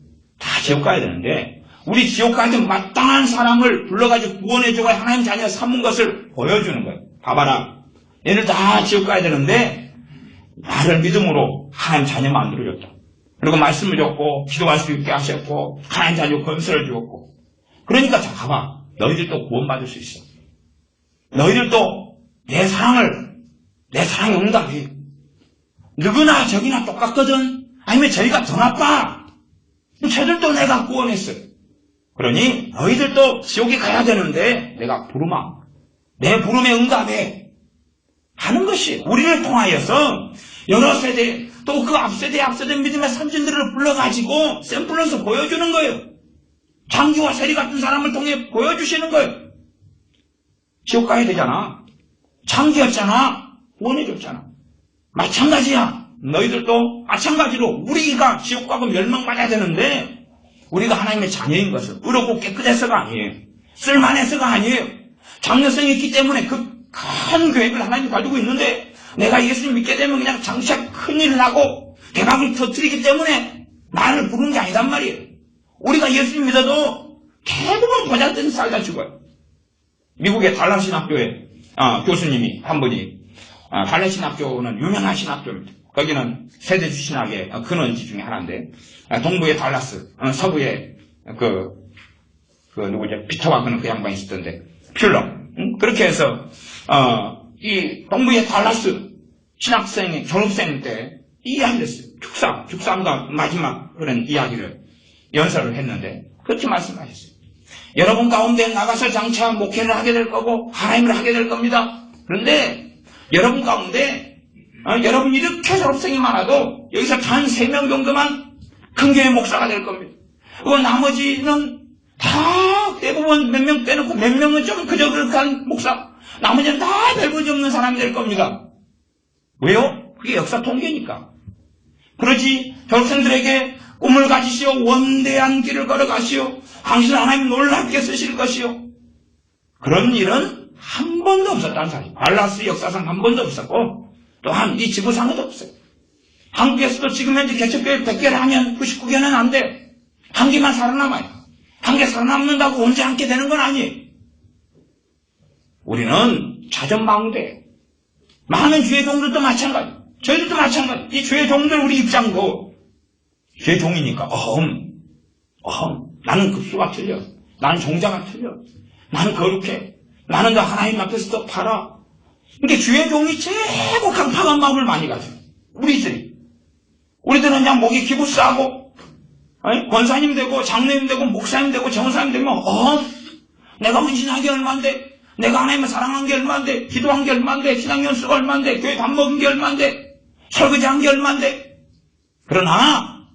우리 지옥 가야 되는 마땅한 사람을 불러가지고 구원해주고 하나님 자녀 삼은 것을 보여주는 거예요. 봐봐라. 얘들 다 지옥 가야 되는데 나를 믿음으로 하나님 자녀 만들어줬다. 그리고 말씀을 줬고 기도할 수 있게 하셨고 하나님 자녀 건설을 주었고 그러니까 자 가봐. 너희들도 구원받을 수 있어. 너희들도 내 사랑이 응답해. 누구나 저기나 똑같거든. 아니면 저희가 더 나빠. 쟤들도 내가 구원했어요. 그러니 너희들도 지옥에 가야 되는데 내가 내 부름에 응답해. 하는 것이 우리를 통하여서 여러 세대 또 그 앞세대 믿음의 선진들을 불러가지고 샘플러서 보여주는 거예요. 장기와 세리 같은 사람을 통해 보여주시는 거예요. 지옥 가야 되잖아. 장기였잖아. 구원해줬잖아. 마찬가지야. 너희들도 마찬가지로 우리가 지옥 가고 멸망받아야 되는데 우리가 하나님의 자녀인 것은 의롭고 깨끗해서가 아니에요. 쓸만해서가 아니에요. 장려성이 있기 때문에 그 큰 계획을 하나님이 가지고 있는데 내가 예수님 믿게 되면 그냥 장차 큰일을 하고 대박을 터뜨리기 때문에 나를 부르는 게 아니단 말이에요. 우리가 예수님 믿어도 대부분 보잘것없이 살다 죽어요. 미국의 달라 신학교에 교수님이 한 분이, 달라 신학교는 유명한 신학교입니다. 거기는 세대주 신학의 근원지 중에 하나인데, 동부의 달라스, 서부의 누구죠? 피터와 그 양반이 있었던데, 퓰러. 그렇게 해서, 이 동부의 달라스 신학생의 졸업생 때 이야기를 했어요. 축사가 마지막 그런 이야기를 연설을 했는데, 그렇게 말씀하셨어요. 여러분 가운데 나가서 장차 목회를 하게 될 거고, 하나님을 하게 될 겁니다. 그런데, 여러분 가운데, 여러분 이렇게 졸업생이 많아도, 여기서 단 3명 정도만 큰 교회 목사가 될 겁니다. 그리고 나머지는 다 대부분 몇 명 빼놓고 몇 명은 좀 그저 그렇게한 목사, 나머지는 다 별 볼일 없는 사람이 될 겁니다. 왜요? 그게 역사 통계니까. 그러지 졸업생들에게 꿈을 가지시오, 원대한 길을 걸어가시오, 당신은 하나님 놀랍게 쓰실 것이요, 그런 일은 한 번도 없었다는 사실. 달라스 역사상 한 번도 없었고, 또한 이 지구상에도 없어요. 한국에서도 지금 현재 개척교회 100개를 하면 99개는 안 돼. 한 개만 살아남아요. 한 개 살아남는다고 언제 함께 되는 건 아니에요. 우리는 자전망대. 많은 주의 종들도 마찬가지. 저희들도 마찬가지. 이 주의 종들 우리 입장도 주의 종이니까 나는 급수가 틀려. 나는 종자가 틀려. 나는 거룩해. 나는 더 하나님 앞에서 더 팔아. 근데 주의 종이 최고 강팍한 마음을 많이 가져요. 우리들은 그냥 목에 기부 싸고, 권사님 되고, 장로님 되고, 목사님 되고, 정사님 되면, 내가 헌신한 게 얼만데, 내가 하나님을 사랑한 게 얼만데, 기도한 게 얼만데, 신앙연수가 얼만데, 교회 밥 먹은 게 얼만데, 설거지한 게 얼만데. 그러나,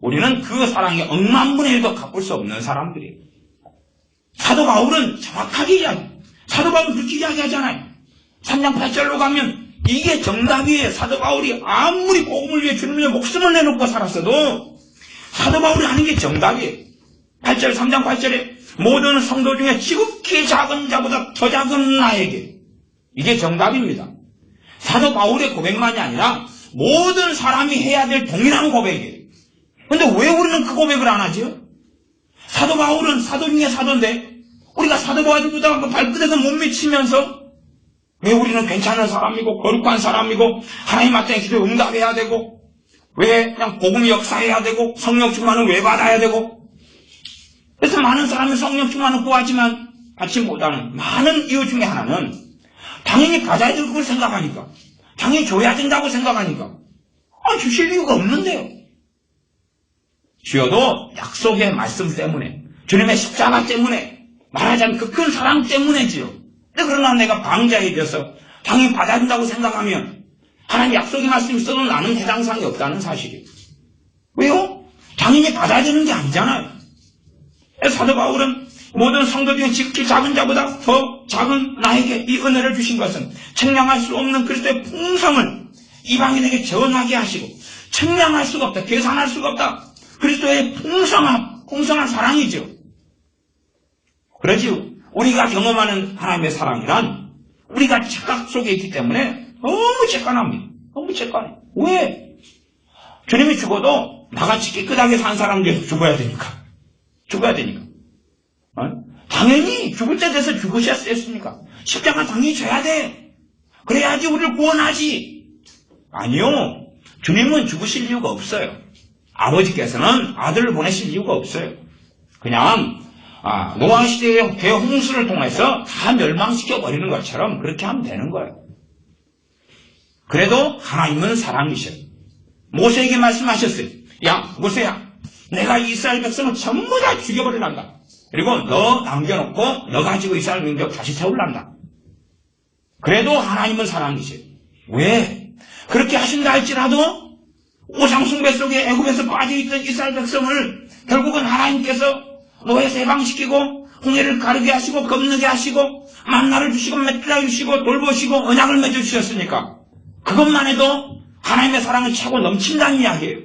우리는 그 사랑이 억만분의 1도 갚을 수 없는 사람들이에요. 사도 바울은 정확하게 이야기해요. 사도 바울은 그렇게 이야기하잖아요. 3장 8절로 가면 이게 정답이에요. 사도 바울이 아무리 복음을 위해 주님을 위해 목숨을 내놓고 살았어도 사도 바울이 하는 게 정답이에요. 3장 8절에 모든 성도 중에 지극히 작은 자보다 더 작은 나에게, 이게 정답입니다. 사도 바울의 고백만이 아니라 모든 사람이 해야 될 동일한 고백이에요. 근데 왜 우리는 그 고백을 안 하죠? 사도 바울은 사도 중에 사도인데 우리가 사도 바울보다 발끝에서 못 미치면서 왜 우리는 괜찮은 사람이고 거룩한 사람이고 하나님 앞에 기도 응답해야 되고 왜 그냥 복음이 역사해야 되고 성령 충만은 왜 받아야 되고, 그래서 많은 사람이 성령 충만을 구하지만 받지 못하는 많은 이유 중에 하나는 당연히 받아야 될 걸 생각하니까, 당연히 줘야 된다고 생각하니까 주실 이유가 없는데요. 주여도 약속의 말씀 때문에, 주님의 십자가 때문에, 말하자면 그 큰 사랑 때문이지요. 그러나 내가 방자에 대해서 당연히 받아야 된다고 생각하면 하나님 약속의 말씀이 있어도 나는 해당 사항이 없다는 사실이에요. 왜요? 당연히 받아야 되는 게 아니잖아요. 사도 바울은 모든 성도 중에 지극히 작은 자보다 더 작은 나에게 이 은혜를 주신 것은 측량할 수 없는 그리스도의 풍성을 이방인에게 전하게 하시고, 측량할 수가 없다, 계산할 수가 없다, 그리스도의 풍성한 사랑이죠. 그러지요. 우리가 경험하는 하나님의 사랑이란 우리가 착각 속에 있기 때문에 너무 재깐합니다. 너무 재깐해. 왜? 주님이 죽어도 나같이 깨끗하게 산 사람들 죽어야 되니까. 당연히 죽을 때 돼서 죽으셨으니까. 십자가 당연히 져야 돼. 그래야지 우리를 구원하지. 아니요. 주님은 죽으실 이유가 없어요. 아버지께서는 아들을 보내실 이유가 없어요. 그냥 노아 시대의 대홍수를 통해서 다 멸망시켜 버리는 것처럼 그렇게 하면 되는 거예요. 그래도 하나님은 사랑이셔요. 모세에게 말씀하셨어요. 야, 모세야, 내가 이스라엘 백성을 전부 다 죽여버리란다. 그리고 너 남겨놓고 너 가지고 이스라엘 민족 다시 세울란다. 그래도 하나님은 사랑이셔요. 왜? 그렇게 하신다 할지라도 우상숭배 속에 애굽에서 빠져있던 이스라엘 백성을 결국은 하나님께서 노예에서 해방시키고 홍해를 가르게 하시고 건너게 하시고 만나를 주시고 맺기라 주시고 돌보시고 언약을 맺어주셨으니까 그것만 해도 하나님의 사랑은 차고 넘친다는 이야기예요.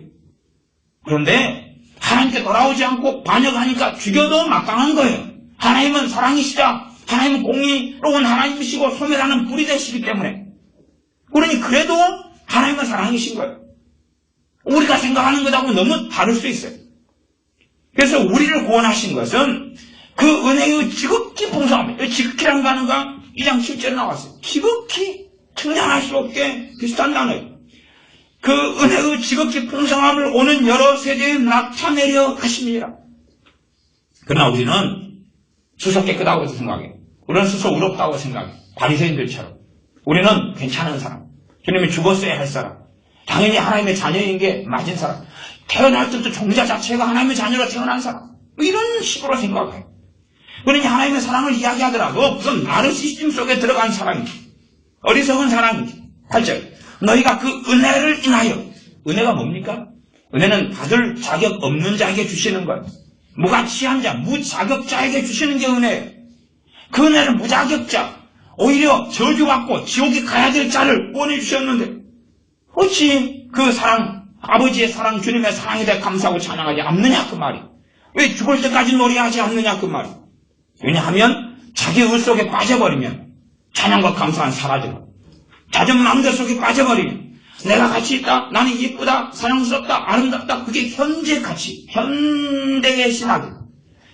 그런데 하나님께 돌아오지 않고 반역하니까 죽여도 마땅한 거예요. 하나님은 사랑이시다, 하나님은 공의로운 하나님이시고 소멸하는 불이 되시기 때문에, 그러니 그래도 하나님은 사랑이신 거예요. 우리가 생각하는 것하고 너무 다를 수 있어요. 그래서 우리를 구원하신 것은 그 은혜의 지극히 풍성함, 지극히란 단어가 2장 7절에 나왔어요. 지극히 측량할 수 없게 비슷한 단어예요. 그 은혜의 지극히 풍성함을 오는 여러 세대에 나타내려 하십니다. 그러나 우리는 스스로 깨끗하고 생각해요. 우리는 스스로 의롭다고 생각해요. 바리새인들처럼. 우리는 괜찮은 사람. 주님이 죽었어야 할 사람. 당연히 하나님의 자녀인 게 맞은 사람. 태어날 때부터 종자 자체가 하나님의 자녀로 태어난 사람. 이런 식으로 생각해요. 그러니 하나님의 사랑을 이야기하더라도 무슨 나르시즘 속에 들어간 사람이지. 어리석은 사람이지. 8절. 너희가 그 은혜를 인하여. 은혜가 뭡니까? 은혜는 받을 자격 없는 자에게 주시는 것. 무가치한 자, 무자격자에게 주시는 게 은혜예요. 그 은혜는 무자격자, 오히려 저주받고 지옥에 가야 될 자를 보내주셨는데 어찌 그 사랑, 아버지의 사랑, 주님의 사랑에 대해 감사하고 찬양하지 않느냐 그 말이. 왜 죽을 때까지 노래하지 않느냐 그 말이. 왜냐하면 자기 의 속에 빠져버리면 찬양과 감사는 사라져요. 자전 마음대 속에 빠져버리면 내가 가치 있다, 나는 예쁘다, 사랑스럽다, 아름답다, 그게 현재 가치, 현대의 신학,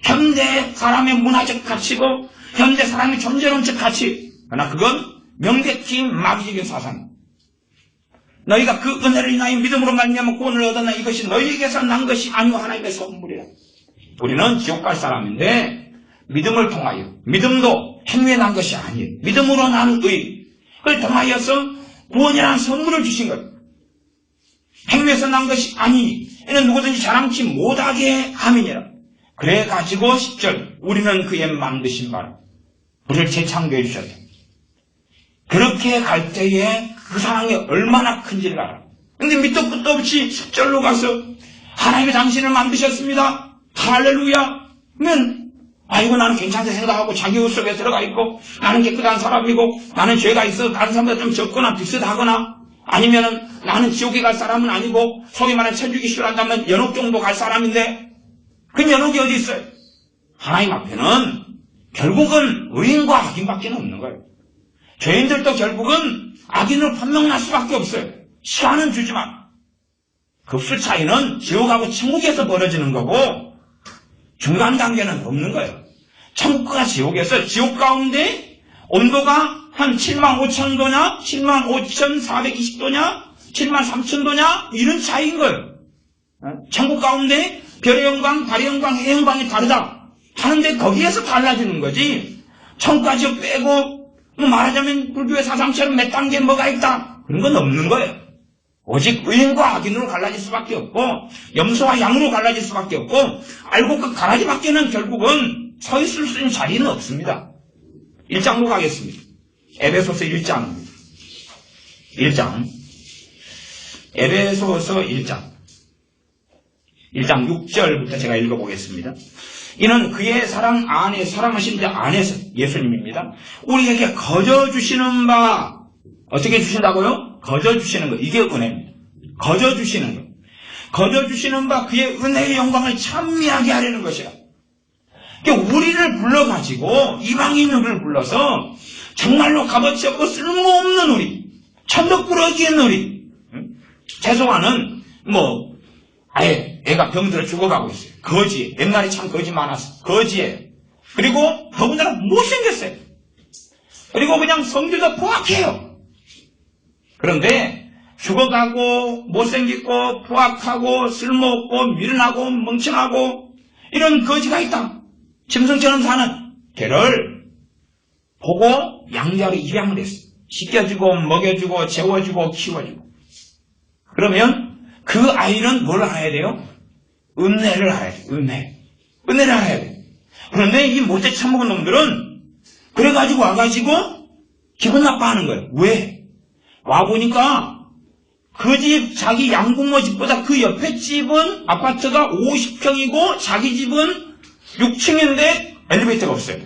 현대 사람의 문화적 가치고 현대 사람의 존재론적 가치. 그러나 그건 명백히 마귀적인 사상. 너희가 그 은혜를 인하여 믿음으로 말미암아 구원을 얻었나 이것이 너희에게서 난 것이 아니고 하나님의 선물이라. 우리는 지옥 갈 사람인데 믿음을 통하여, 믿음도 행위에 난 것이 아니에요. 믿음으로 난 의, 그걸 통하여서 구원이라는 선물을 주신 거예요. 행위에서 난 것이 아니니 이는 누구든지 자랑치 못하게 함이니라. 그래가지고 10절 우리는 그의 만드신 바라. 우리를 재창조해 주셨다. 그렇게 갈 때에 그 사랑이 얼마나 큰지를 알아. 근데 밑도 끝도 없이 10절로 가서 하나님이 당신을 만드셨습니다. 할렐루야. 그러면 아이고 나는 괜찮게 생각하고 자기 의 속에 들어가 있고 나는 깨끗한 사람이고 나는 죄가 있어서 다른 사람보다 좀 적거나 비슷하거나 아니면은 나는 지옥에 갈 사람은 아니고 소위 말해 천주기 싫어한다면 연옥 정도 갈 사람인데 그 연옥이 어디 있어요? 하나님 앞에는 결국은 의인과 악인밖에 없는 거예요. 죄인들도 결국은 악인으로 판명날 수밖에 없어요. 시간은 주지만 급수 차이는 지옥하고 천국에서 벌어지는 거고 중간 단계는 없는 거예요. 천국과 지옥에서 지옥 가운데 온도가 한 75,000도냐 75,420도냐 73,000도냐 이런 차이인 거예요. 천국 가운데 별의 영광, 달의 영광, 해의 영광이 다르다 하는데 거기에서 달라지는 거지. 천까지 빼고 말하자면 불교의 사상처럼 몇 단계 뭐가 있다 그런 건 없는 거예요. 오직 의인과 악인으로 갈라질 수밖에 없고 염소와 양으로 갈라질 수밖에 없고 알고 그 가라지 밖에는 결국은 서 있을 수 있는 자리는 없습니다. 1장으로 가겠습니다. 에베소서 1장입니다. 1장 에베소서 1장 6절부터 제가 읽어보겠습니다. 이는 그의 사랑 안에 사랑하신 자 안에서 예수님입니다. 우리에게 거저 주시는 바 어떻게 주신다고요? 거저 주시는 거. 이게 은혜입니다. 거저 주시는 거. 거저 주시는 바 그의 은혜의 영광을 찬미하게 하려는 것이야. 그러니까 우리를 불러가지고 이방인을 불러서 정말로 값어치 없고 쓸모없는 우리, 천덕꾸러기인 우리. 재소가는 아예 애가 병들어 죽어가고 있어요. 거지. 옛날에 참 거지 많았어. 거지에. 그리고 더군다나 못생겼어요. 그리고 그냥 성질도 포악해요. 그런데 죽어가고 못생기고 포악하고 쓸모없고 미련하고 멍청하고 이런 거지가 있다. 짐승처럼 사는 걔를 보고 양자로 입양을 했어. 씻겨주고 먹여주고 재워주고 키워주고. 그러면 그 아이는 뭘 알아야 돼요? 은혜를 알아야 돼요. 은혜를 알아야 돼요. 그런데 이 못돼 처먹은 놈들은 그래가지고 와가지고 기분 나빠하는 거예요. 왜? 와보니까 그 집 자기 양부모 집보다 그 옆에 집은 아파트가 50평이고 자기 집은 6층인데 엘리베이터가 없어요.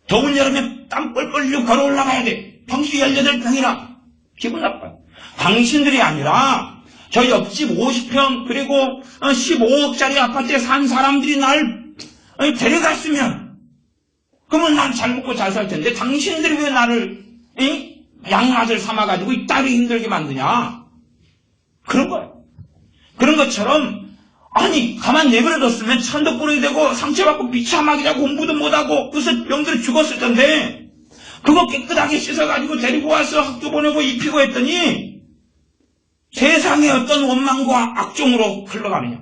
더운 여름에 땀 뻘뻘 흘리고 걸어 올라가야 돼. 평수 18평이라 기분 나빠요. 당신들이 아니라 저 옆집 50평 그리고 15억짜리 아파트에 산 사람들이 날 데려갔으면 그러면 난 잘 먹고 잘 살 텐데 당신들이 왜 나를 양아들 삼아가지고 이 딸이 힘들게 만드냐. 그런 거예요. 그런 것처럼 아니 가만 내버려뒀으면 천덕꾸러기 되고 상처받고 비참하게 되고 공부도 못하고 그래서 병들어 죽었을 텐데 그거 깨끗하게 씻어가지고 데리고 와서 학교 보내고 입히고 했더니 세상의 어떤 원망과 악종으로 흘러가느냐.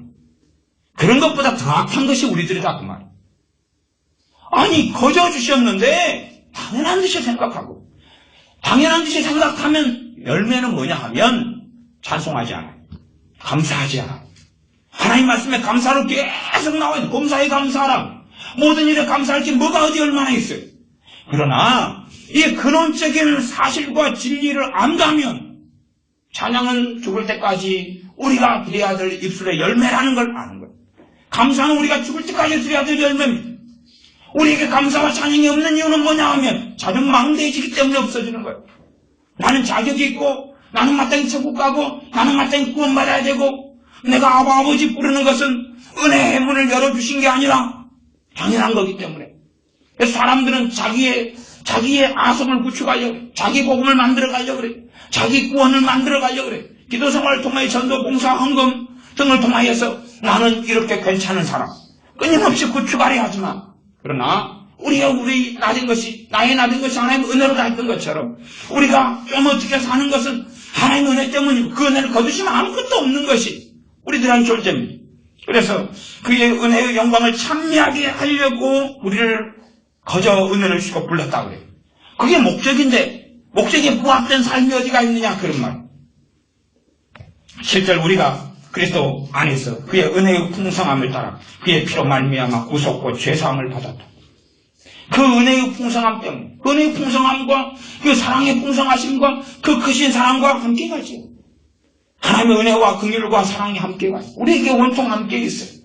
그런 것보다 더 악한 것이 우리들이다 그 말이에요. 아니 거저 주셨는데 당연한 듯이 생각하고 당연한 듯이 생각하면 열매는 뭐냐 하면 찬송하지 않아요. 감사하지 않아요. 하나님 말씀에 감사로 계속 나와요. 범사에 감사하라. 모든 일에 감사할 게 뭐가 어디 얼마나 있어요. 그러나 이 근원적인 사실과 진리를 안다면 찬양은 죽을 때까지 우리가 드려야 될 입술의 열매라는 걸 아는 거예요. 감사는 우리가 죽을 때까지 드려야 될 열매입니다. 우리에게 감사와 찬양이 없는 이유는 뭐냐 하면 자존망대해지기 때문에 없어지는 거예요. 나는 자격이 있고 나는 마땅히 천국 가고 나는 마땅히 구원받아야 되고 내가 아버지 부르는 것은 은혜의 문을 열어주신 게 아니라 당연한 거기 때문에. 그래서 사람들은 자기의 아성을 구축하려고 그래. 자기 복음을 만들어 가려고 그래. 자기 구원을 만들어 가려고 그래. 기도 생활을 통해 전도, 봉사, 헌금 등을 통하여서 나는 이렇게 괜찮은 사람. 끊임없이 구축하려 하지만 그러나 우리가 나의 낮은 것이 하나님의 은혜로 다 했던 것처럼 우리가 좀 어떻게 사는 것은 하나님의 은혜 때문이고 그 은혜를 거두시면 아무것도 없는 것이 우리들한 존재입니다. 그래서 그의 은혜의 영광을 찬미하게 하려고 우리를 거저 은혜를 주시고 불렀다고 그래요. 그게 목적인데 목적에 부합된 삶이 어디가 있느냐 그런 말. 실제로 우리가 그리스도 안에서 그의 은혜의 풍성함을 따라 그의 피로 말미암아 구속과 죄사함을 받았다. 그 은혜의 풍성함 때문에 그 은혜의 풍성함과 그 사랑의 풍성하심과 그 크신 사랑과 함께 가지요. 하나님의 은혜와 긍휼과 사랑이 함께 가요. 우리에게 온통 함께 있어요.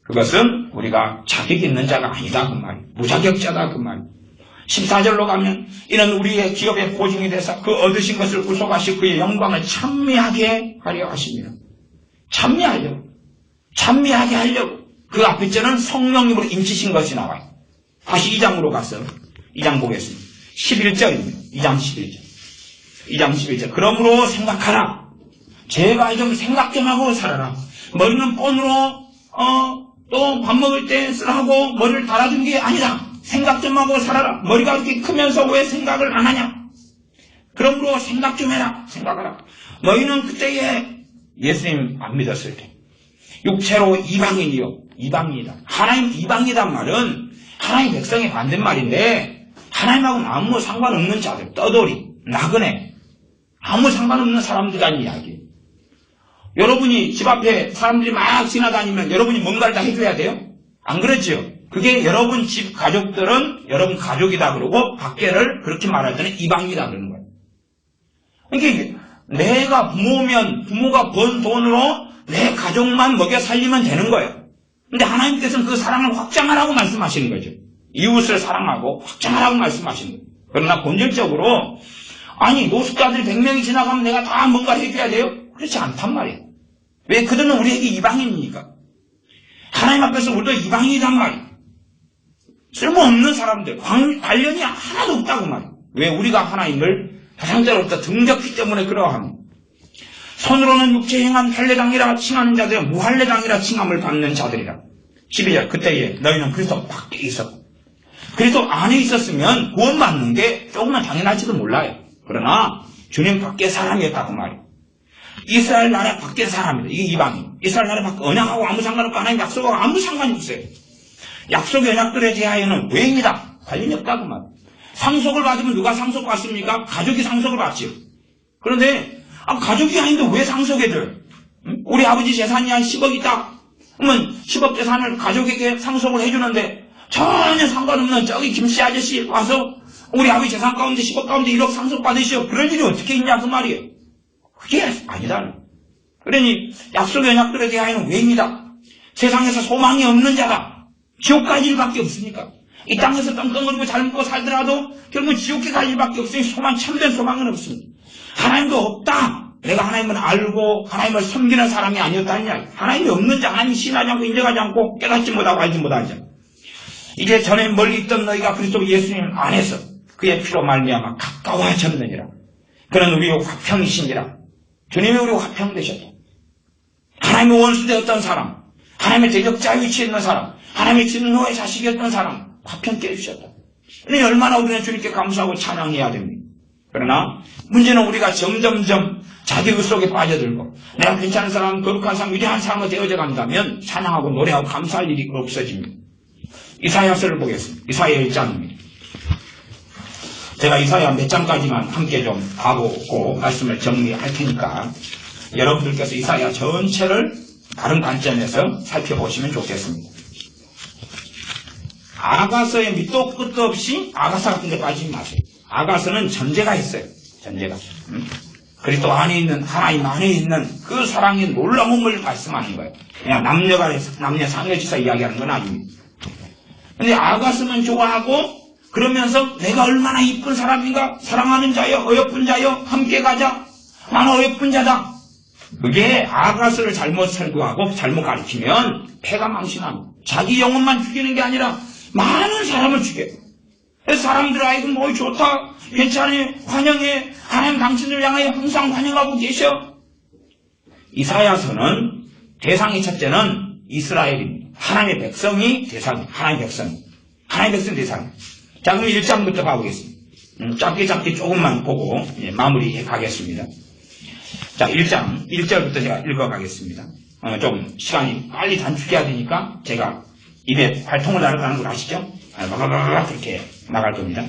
그것은 우리가 자격이 있는 자가 아니다 그 말이에요. 무자격자다 그 말이에요. 14절로 가면 이는 우리의 기업의 보증이 되사 그 얻으신 것을 구속하시 그의 영광을 찬미하게 하려 하십니다. 찬미하게 하려고 그 앞에 절은 성령님으로 임치신 것이 나와요. 다시 2장으로 가서 2장 보겠습니다. 11절입니다. 2장 11절. 그러므로 생각하라. 제발 좀 생각 좀 하고 살아라. 머리는 폰으로 또 밥 먹을 때 쓰라고 머리를 달아준 게 아니다. 생각 좀 하고 살아라. 머리가 그렇게 크면서 왜 생각을 안 하냐. 그러므로 생각 좀 해라. 생각하라. 너희는 그때에 예수님 안 믿었을 때 육체로 이방인이다. 하나님 이방이란 말은 하나님 백성의 반대말인데 하나님하고는 아무 상관없는 자들, 떠돌이, 나그네, 아무 상관없는 사람들이라는 이야기예요. 여러분이 집 앞에 사람들이 막 지나다니면 여러분이 뭔가를 다 해줘야 돼요? 안 그렇지요? 그게 여러분 집 가족들은 여러분 가족이다 그러고 밖에를 그렇게 말할 때는 이방이다 그러는 거예요. 그러니까 내가 부모면 부모가 번 돈으로 내 가족만 먹여 살리면 되는 거예요. 근데 하나님께서는 그 사랑을 확장하라고 말씀하시는 거죠. 이웃을 사랑하고 확장하라고 말씀하시는 거예요. 그러나 본질적으로 아니 노숙자들이 100명이 지나가면 내가 다 뭔가 해줘야 돼요? 그렇지 않단 말이에요. 왜? 그들은 우리에게 이방인이니까. 하나님 앞에서 우리도 이방인이란 말이에요. 쓸모없는 사람들, 관련이 하나도 없다고 말이에요. 왜? 우리가 하나님을 가장자로부터 등졌기 때문에 그러합니다. 손으로는 육체 행한 할례당이라 칭하는 자들은 무할례당이라 칭함을 받는 자들이라. 12절 그때에 너희는 그리스도 밖에 있었고 그리스도 안에 있었으면 구원받는 게 조금은 당연할지도 몰라요. 그러나 주님 밖에 사람이었다고 말이에요. 이스라엘 나라 밖에 사람이다. 이게 이방인. 이스라엘 나라 밖에 언약하고 아무 상관없고 하나님 약속하고 아무 상관이 없어요. 약속의 언약들에 대하여는 외인이다. 관련이 없다고 말이에요. 상속을 받으면 누가 상속받습니까? 가족이 상속을 받지요. 그런데 가족이 아닌데 왜 상속해줘요? 우리 아버지 재산이 한 10억 있다. 그러면 10억 재산을 가족에게 상속을 해주는데 전혀 상관없는 저기 김씨 아저씨 와서 우리 아버지 재산 가운데 10억 가운데 1억 상속 받으시오. 그럴 일이 어떻게 있냐 그 말이에요. 그게 아니다. 그러니 약속의 언약들에 대하여는 외인이다. 세상에서 소망이 없는 자다. 지옥 갈 일밖에 없으니까. 이 땅에서 떵떵거리고 잘 먹고 살더라도 결국은 지옥에 갈 일밖에 없으니 참된 소망은 없습니다. 하나님도 없다. 내가 하나님을 알고 하나님을 섬기는 사람이 아니었다는 이야기. 하나님이 없는 자, 하나님이 신하지 않고 인정하지 않고 깨닫지 못하고 알지 못하는 자. 이제 전에 멀리 있던 너희가 그리스도 예수님 안에서 그의 피로 말미암아 가까워졌느니라. 그는 우리의 화평이시니라. 주님이 우리 화평 되셨다. 하나님의 원수되었던 사람, 하나님의 대적자 위치에 있는 사람, 하나님의 진노의 자식이었던 사람 화평케 해주셨다. 그러니 얼마나 우리는 주님께 감사하고 찬양해야 됩니다. 그러나 문제는 우리가 점점점 자기 의 속에 빠져들고 내가 괜찮은 사람, 거룩한 사람, 위대한 사람이 되어져 간다면 찬양하고 노래하고 감사할 일이 없어집니다. 이사야서를 보겠습니다. 이사야 1장입니다. 제가 이사야 몇 장까지만 함께 좀 봐보고 말씀을 정리할 테니까 여러분들께서 이사야 전체를 다른 관점에서 살펴보시면 좋겠습니다. 아가서에 밑도 끝도 없이 아가서 같은 데 빠지지 마세요. 아가서는 전제가 있어요. 전제가. 그리스도 안에 있는, 하나님 안에 있는 그 사랑의 놀라움을 말씀하는 거예요. 그냥 남녀 상여지사 이야기하는 건 아닙니다. 근데 아가서만 좋아하고 그러면서 내가 얼마나 이쁜 사람인가, 사랑하는 자여, 어여쁜 자여, 함께 가자, 나는 어여쁜 자다. 그게 아가서를 잘못 설교하고 잘못 가르치면 패가 망신합니다. 자기 영혼만 죽이는 게 아니라 많은 사람을 죽여요. 그래서 사람들 아이고 뭐 좋다, 괜찮아, 환영해, 하나님 당신을 향하여 항상 환영하고 계셔. 이사야서는 대상의 첫째는 이스라엘입니다. 하나님의 백성이 대상, 하나님의 백성. 하나님의 백성 대상. 자, 그럼 1장부터 가보겠습니다. 짧게 조금만 보고 마무리해 가겠습니다. 자, 1장 1절부터 제가 읽어가겠습니다. 좀 시간이 빨리 단축해야 되니까 제가 입에 활통을 나가는 걸 아시죠? 그렇게 나갈 겁니다.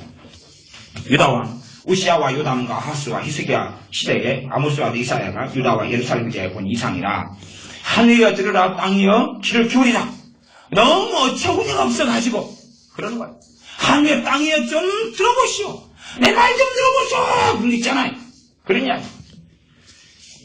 유다왕 우시야와 요담과 하스와 히스기야 시대에 아모스와 이사야가 유다와 예루살렘에 본 이상이라. 하늘이여 들으라, 땅이여 귀를 기울이라. 너무 어처구니가 없어가지고 그러는 거예요. 하늘이여 땅이여 좀 들어보시오. 내 말 좀 들어보시오. 그런 게 있잖아요. 그러냐.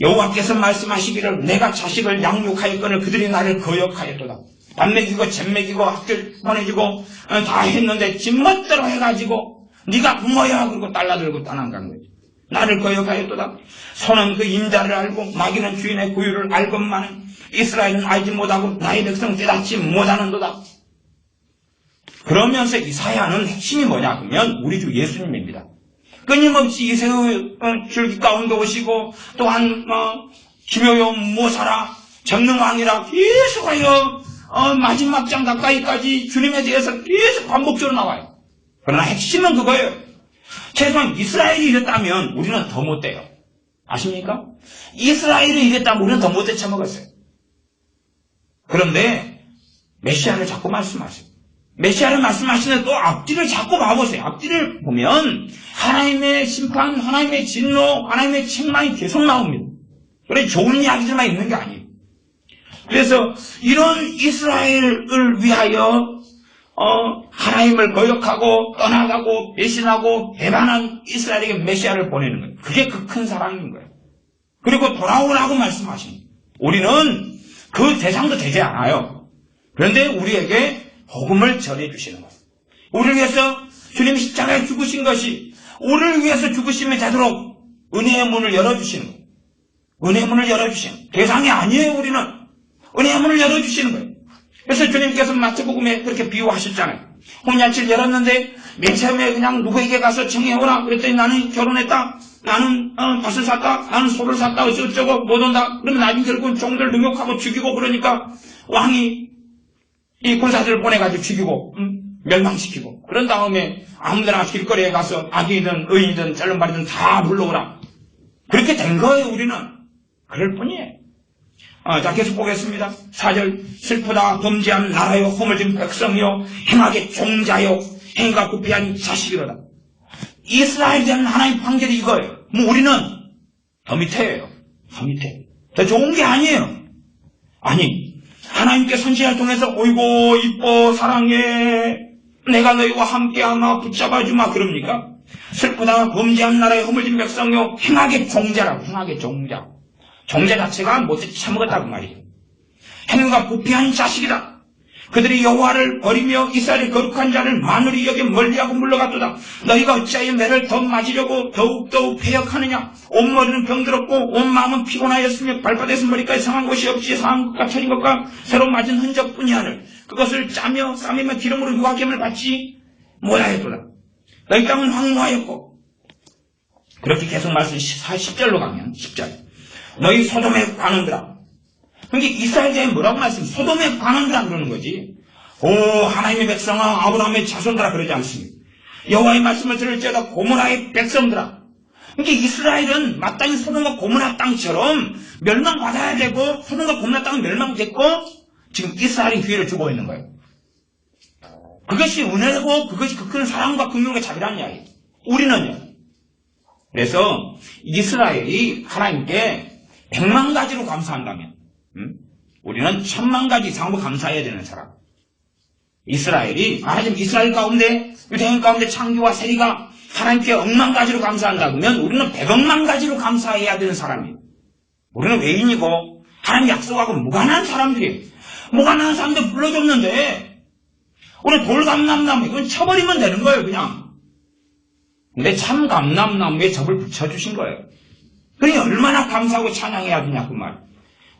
여호와께서 말씀하시기를 내가 자식을 양육하였거늘 그들이 나를 거역하였도다. 밥 먹이고 잼 먹이고 학교 보내주고 다 했는데 집멋대로 해가지고 네가 부모야 그러고 딸라들고 떠나간 거지. 나를 거역하였도다. 손은 그 임자를 알고 마귀는 주인의 구유를 알건만은 이스라엘은 알지 못하고 나의 백성 깨닫지 못하는도다. 그러면서 이사야는 핵심이 뭐냐 그러면 우리 주 예수님입니다. 끊임없이 이새의 줄기 가운데 오시고 또한 기묘요 모사라 전능왕이라 계속하여 마지막 장 가까이까지 주님에 대해서 계속 반복적으로 나와요. 그러나 핵심은 그거예요. 최소한 이스라엘이 이랬다면 우리는 더 못돼요. 아십니까? 이스라엘이 이랬다면 우리는 더 못돼 처먹었어요. 그런데 메시아를 자꾸 말씀하세요. 메시아를 말씀하시는데 또 앞뒤를 자꾸 봐보세요. 앞뒤를 보면 하나님의 심판, 하나님의 진노, 하나님의 책망이 계속 나옵니다. 그래 좋은 이야기들만 있는 게 아니에요. 그래서 이런 이스라엘을 위하여 하나님을 거역하고 떠나가고 배신하고 배반한 이스라엘에게 메시아를 보내는 거예요. 그게 그 큰 사랑인 거예요. 그리고 돌아오라고 말씀하십니다. 우리는 그 대상도 되지 않아요. 그런데 우리에게 복음을 전해주시는 거예요. 우리를 위해서 주님이 십자가에 죽으신 것이 우리를 위해서 죽으심이 되도록 은혜의 문을 열어주시는 거예요. 은혜의 문을 열어주시는 거예요. 대상이 아니에요. 우리는 은혜의 문을 열어주시는 거예요. 그래서 주님께서 마태복음에 그렇게 비유하셨잖아요. 혼잔치를 열었는데 맨 처음에 그냥 누구에게 가서 청해오라 그랬더니 나는 결혼했다, 나는 밭을 샀다, 나는 소를 샀다, 어쩌고 못 온다. 그러면 나중에 결국은 종들 능욕하고 죽이고 그러니까 왕이 이 군사들을 보내가지고 죽이고 멸망시키고 그런 다음에 아무데나 길거리에 가서 악인이든 의인이든 잘른말이든 다 불러오라. 그렇게 된 거예요. 우리는 그럴 뿐이에요. 자, 계속 보겠습니다. 4절 슬프다 범죄한 나라요 허물진 백성이요 행하게 종자요 행위가 부패한 자식이로다. 이스라엘에 대한 하나님 판결이 이거예요. 뭐 우리는 더 밑에예요. 더 밑에. 더 좋은 게 아니에요. 아니 하나님께 선지자를 통해서 어이고 이뻐 사랑해 내가 너희와 함께하마 붙잡아주마 그럽니까? 슬프다 범죄한 나라의 허물진 백성이요 행하게 종자라고. 행하게 종자. 종자 자체가 못해 처먹었다고 말이에요. 행위가 부패한 자식이다. 그들이 여호와를 버리며 이스라엘의 거룩한 자를 만으로 여겨 멀리하고 물러갔도다. 너희가 어찌하여 매를 더 맞으려고 더욱더욱 패역하느냐. 온 머리는 병들었고 온 마음은 피곤하였으며 발바닥에서 머리까지 상한 것이 없이 상한 것과 처진 것과 새로 맞은 흔적뿐이하늘 그것을 짜며 싸매며 기름으로 유화gem을 받지 못하였도다. 너희 땅은 황무하였고 그렇게 계속 말씀 10절로 가면 10절 너희 소돔의 관원들아 그러니까 이스라엘 대해 뭐라고 말씀? 소돔에 관한다 그러는 거지. 오 하나님의 백성아 아브라함의 자손들아 그러지 않습니다. 여호와의 말씀을 들을지어다 고모라의 백성들아. 그러니까 이스라엘은 마땅히 소돔과 고모라 땅처럼 멸망받아야 되고 소돔과 고모라 땅은 멸망됐고 지금 이스라엘이 기회를 주고 있는 거예요. 그것이 은혜고 그것이 그 큰 사랑과 긍휼과 자비라는 이야기예요. 우리는요. 그래서 이스라엘이 하나님께 100만 가지로 감사한다면 우리는 1000만 가지 이상으로 감사해야 되는 사람. 이스라엘이 말하자면 이스라엘 가운데 유대인 가운데 창조와 세리가 하나님께 100만 가지로 감사한다 그러면 우리는 100억만 가지로 감사해야 되는 사람이에요. 우리는 외인이고 하나님 약속하고 무관한 사람들이에요. 무관한 사람들 불러줬는데 우리 돌감람나무 이건 쳐버리면 되는 거예요 그냥. 근데 참 감람나무에 접을 붙여주신 거예요. 그러니 얼마나 감사하고 찬양해야 되냐 그 말.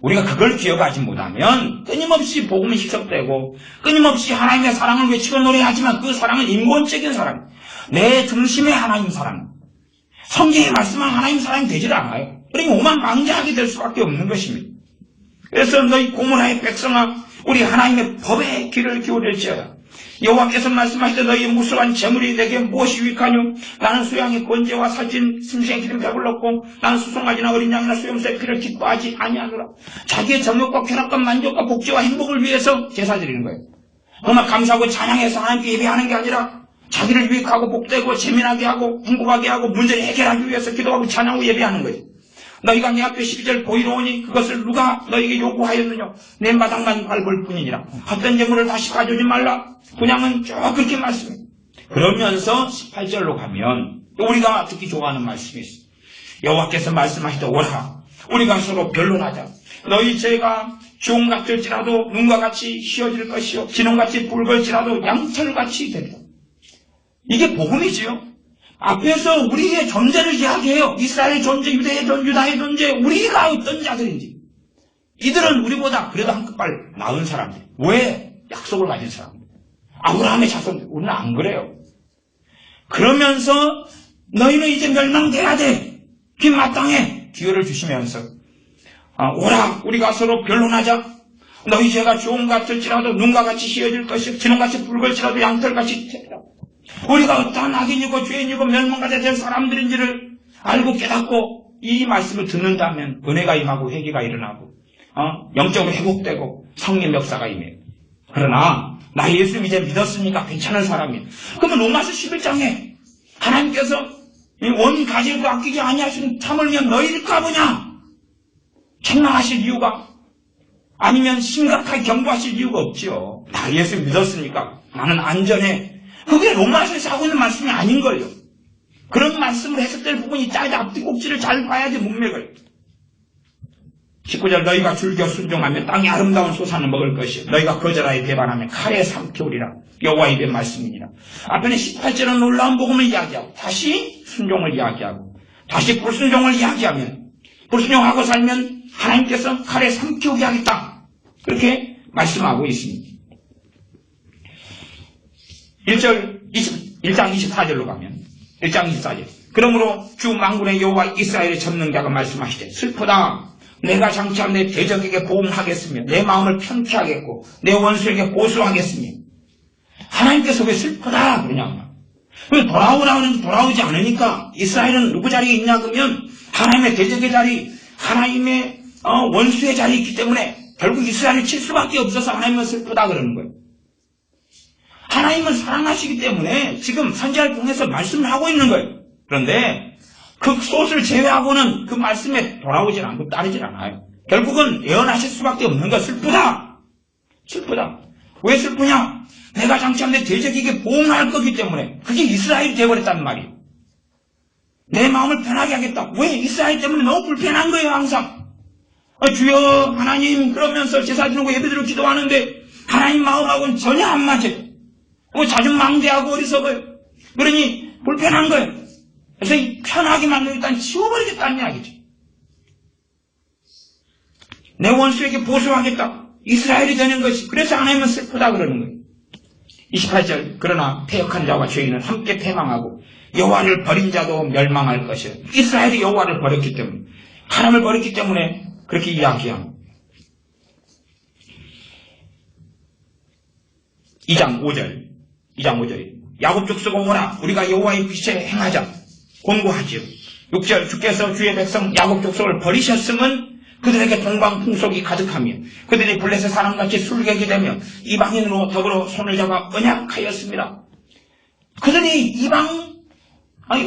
우리가 그걸 기억하지 못하면 끊임없이 복음이 희석되고 끊임없이 하나님의 사랑을 외치고 노래하지만 그 사랑은 인본적인 사랑, 내 중심의 하나님 사랑, 성경의 말씀은 하나님 사랑이 되질 않아요. 그러니 오만망자하게 될 수밖에 없는 것입니다. 그래서 너희 고모라의 백성아 우리 하나님의 법에 귀를 기울일지어다. 여호와께서 말씀하시되 너희 무수한 재물이 내게 무엇이 유익하뇨? 나는 수양의 번제와 살찐 심생의 기름 배불렀고 나는 수송아지나 어린 양이나 수염새의 피를 기뻐하지 아니하노라. 자기의 정욕과 쾌락과 만족과 복지와 행복을 위해서 제사 드리는 거예요. 정말 감사하고 찬양해서 하나님께 예배하는 게 아니라 자기를 유익하고 복되고 재미나게 하고 행복하게 하고 문제를 해결하기 위해서 기도하고 찬양하고 예배하는 거예요. 너희가 내 앞에 12절 보이러 오니 그것을 누가 너희에게 요구하였느냐? 내 마당만 밟을 뿐이니라. 헛된 재물을 다시 가져오지 말라. 그냥은 쭉 그렇게 말씀해. 그러면서 18절로 가면 우리가 듣기 좋아하는 말씀이 있어요. 여호와께서 말씀하시되 오라. 우리가 서로 변론하자. 너희 죄가 종 같을지라도 눈과 같이 휘어질 것이요 진홍같이 붉을지라도 양털같이 되리라. 이게 복음이지요. 앞에서 우리의 존재를 이야기해요. 이스라엘의 존재, 유대의 존재, 유다의 존재, 우리가 어떤 자들인지. 이들은 우리보다 그래도 한 끗발 나은 사람들. 왜? 약속을 가진 사람들. 아브라함의 자손들. 우리는 안 그래요. 그러면서 너희는 이제 멸망돼야 돼. 빈마땅해. 기회를 주시면서 오라 우리가 서로 변론하자. 너희 죄가 주홍 같을지라도 눈과 같이 휘어질 것이요 진홍같이 붉을지라도 양털같이 되리라. 우리가 어떠한 악인이고 죄인이고 멸망받아야 될 사람들인지를 알고 깨닫고 이 말씀을 듣는다면 은혜가 임하고 회개가 일어나고 영적으로 회복되고 성령 역사가 임해요. 그러나 나 예수 이제 믿었으니까 괜찮은 사람이에요. 그러면 로마서 11장에 하나님께서 원 가지고 아끼지 아니하시는 참을면 너희일까 보냐 책망하실 이유가 아니면 심각하게 경고하실 이유가 없지요. 나 예수 믿었으니까 나는 안전해. 그게 로마서에서 하고 있는 말씀이 아닌 거예요. 그런 말씀을 해석될 부분이 있다. 앞뒤 꼭지를 잘 봐야지 문맥을. 19절 너희가 즐겨 순종하면 땅이 아름다운 소산을 먹을 것이요 너희가 거절하여 배반하면 칼에 삼키우리라. 여호와의 입의 말씀이니라. 앞에는 18절은 놀라운 복음을 이야기하고 다시 순종을 이야기하고 다시 불순종을 이야기하면 불순종하고 살면 하나님께서 칼에 삼키우게 하겠다. 그렇게 말씀하고 있습니다. 1장 24절로 가면 1장 24절 그러므로 주 만군의 여호와 이스라엘의 전능자가 말씀하시되 슬프다. 내가 장차 내 대적에게 보응하겠으며 내 마음을 편케 하겠고 내 원수에게 보수하겠으며 하나님께서 왜 슬프다 그러냐. 돌아오라 하는데 돌아오지 않으니까 이스라엘은 누구 자리에 있냐 그러면 하나님의 대적의 자리 하나님의 원수의 자리에 있기 때문에 결국 이스라엘을 칠 수밖에 없어서 하나님은 슬프다 그러는 거예요. 하나님은 사랑하시기 때문에 지금 선지자를 통해서 말씀을 하고 있는 거예요. 그런데 그 소스를 제외하고는 그 말씀에 돌아오질 않고 따르질 않아요. 결국은 예언하실 수밖에 없는 거 슬프다. 슬프다. 왜 슬프냐? 내가 장차 내 대적에게 보응할 거기 때문에 그게 이스라엘이 되어버렸단 말이에요. 내 마음을 편하게 하겠다. 왜? 이스라엘 때문에 너무 불편한 거예요 항상. 주여 하나님 그러면서 제사 지내고 예배드리고 기도하는데 하나님 마음하고는 전혀 안 맞아요. 자존망대하고 어리석어요. 그러니 불편한 거예요. 그래서 편하게 만들겠다는 치워버리겠다는 이야기죠. 내 원수에게 보수하겠다. 이스라엘이 되는 것이. 그래서 하나님은 슬프다 그러는 거예요. 28절 그러나 패역한 자와 죄인은 함께 패망하고 여호와를 버린 자도 멸망할 것이에요. 이스라엘이 여호와를 버렸기 때문에 하나님을 버렸기 때문에 그렇게 이야기합니다. 2장 5절 야곱 족속아 오라 우리가 여호와의 빛에 행하자 권고하지요. 6절 주께서 주의 백성 야곱 족속을 버리셨음은 그들에게 동방풍속이 가득하며 그들이 블레셋 사람같이 술객이 되며 이방인으로 더불어 손을 잡아 언약하였습니다. 그들이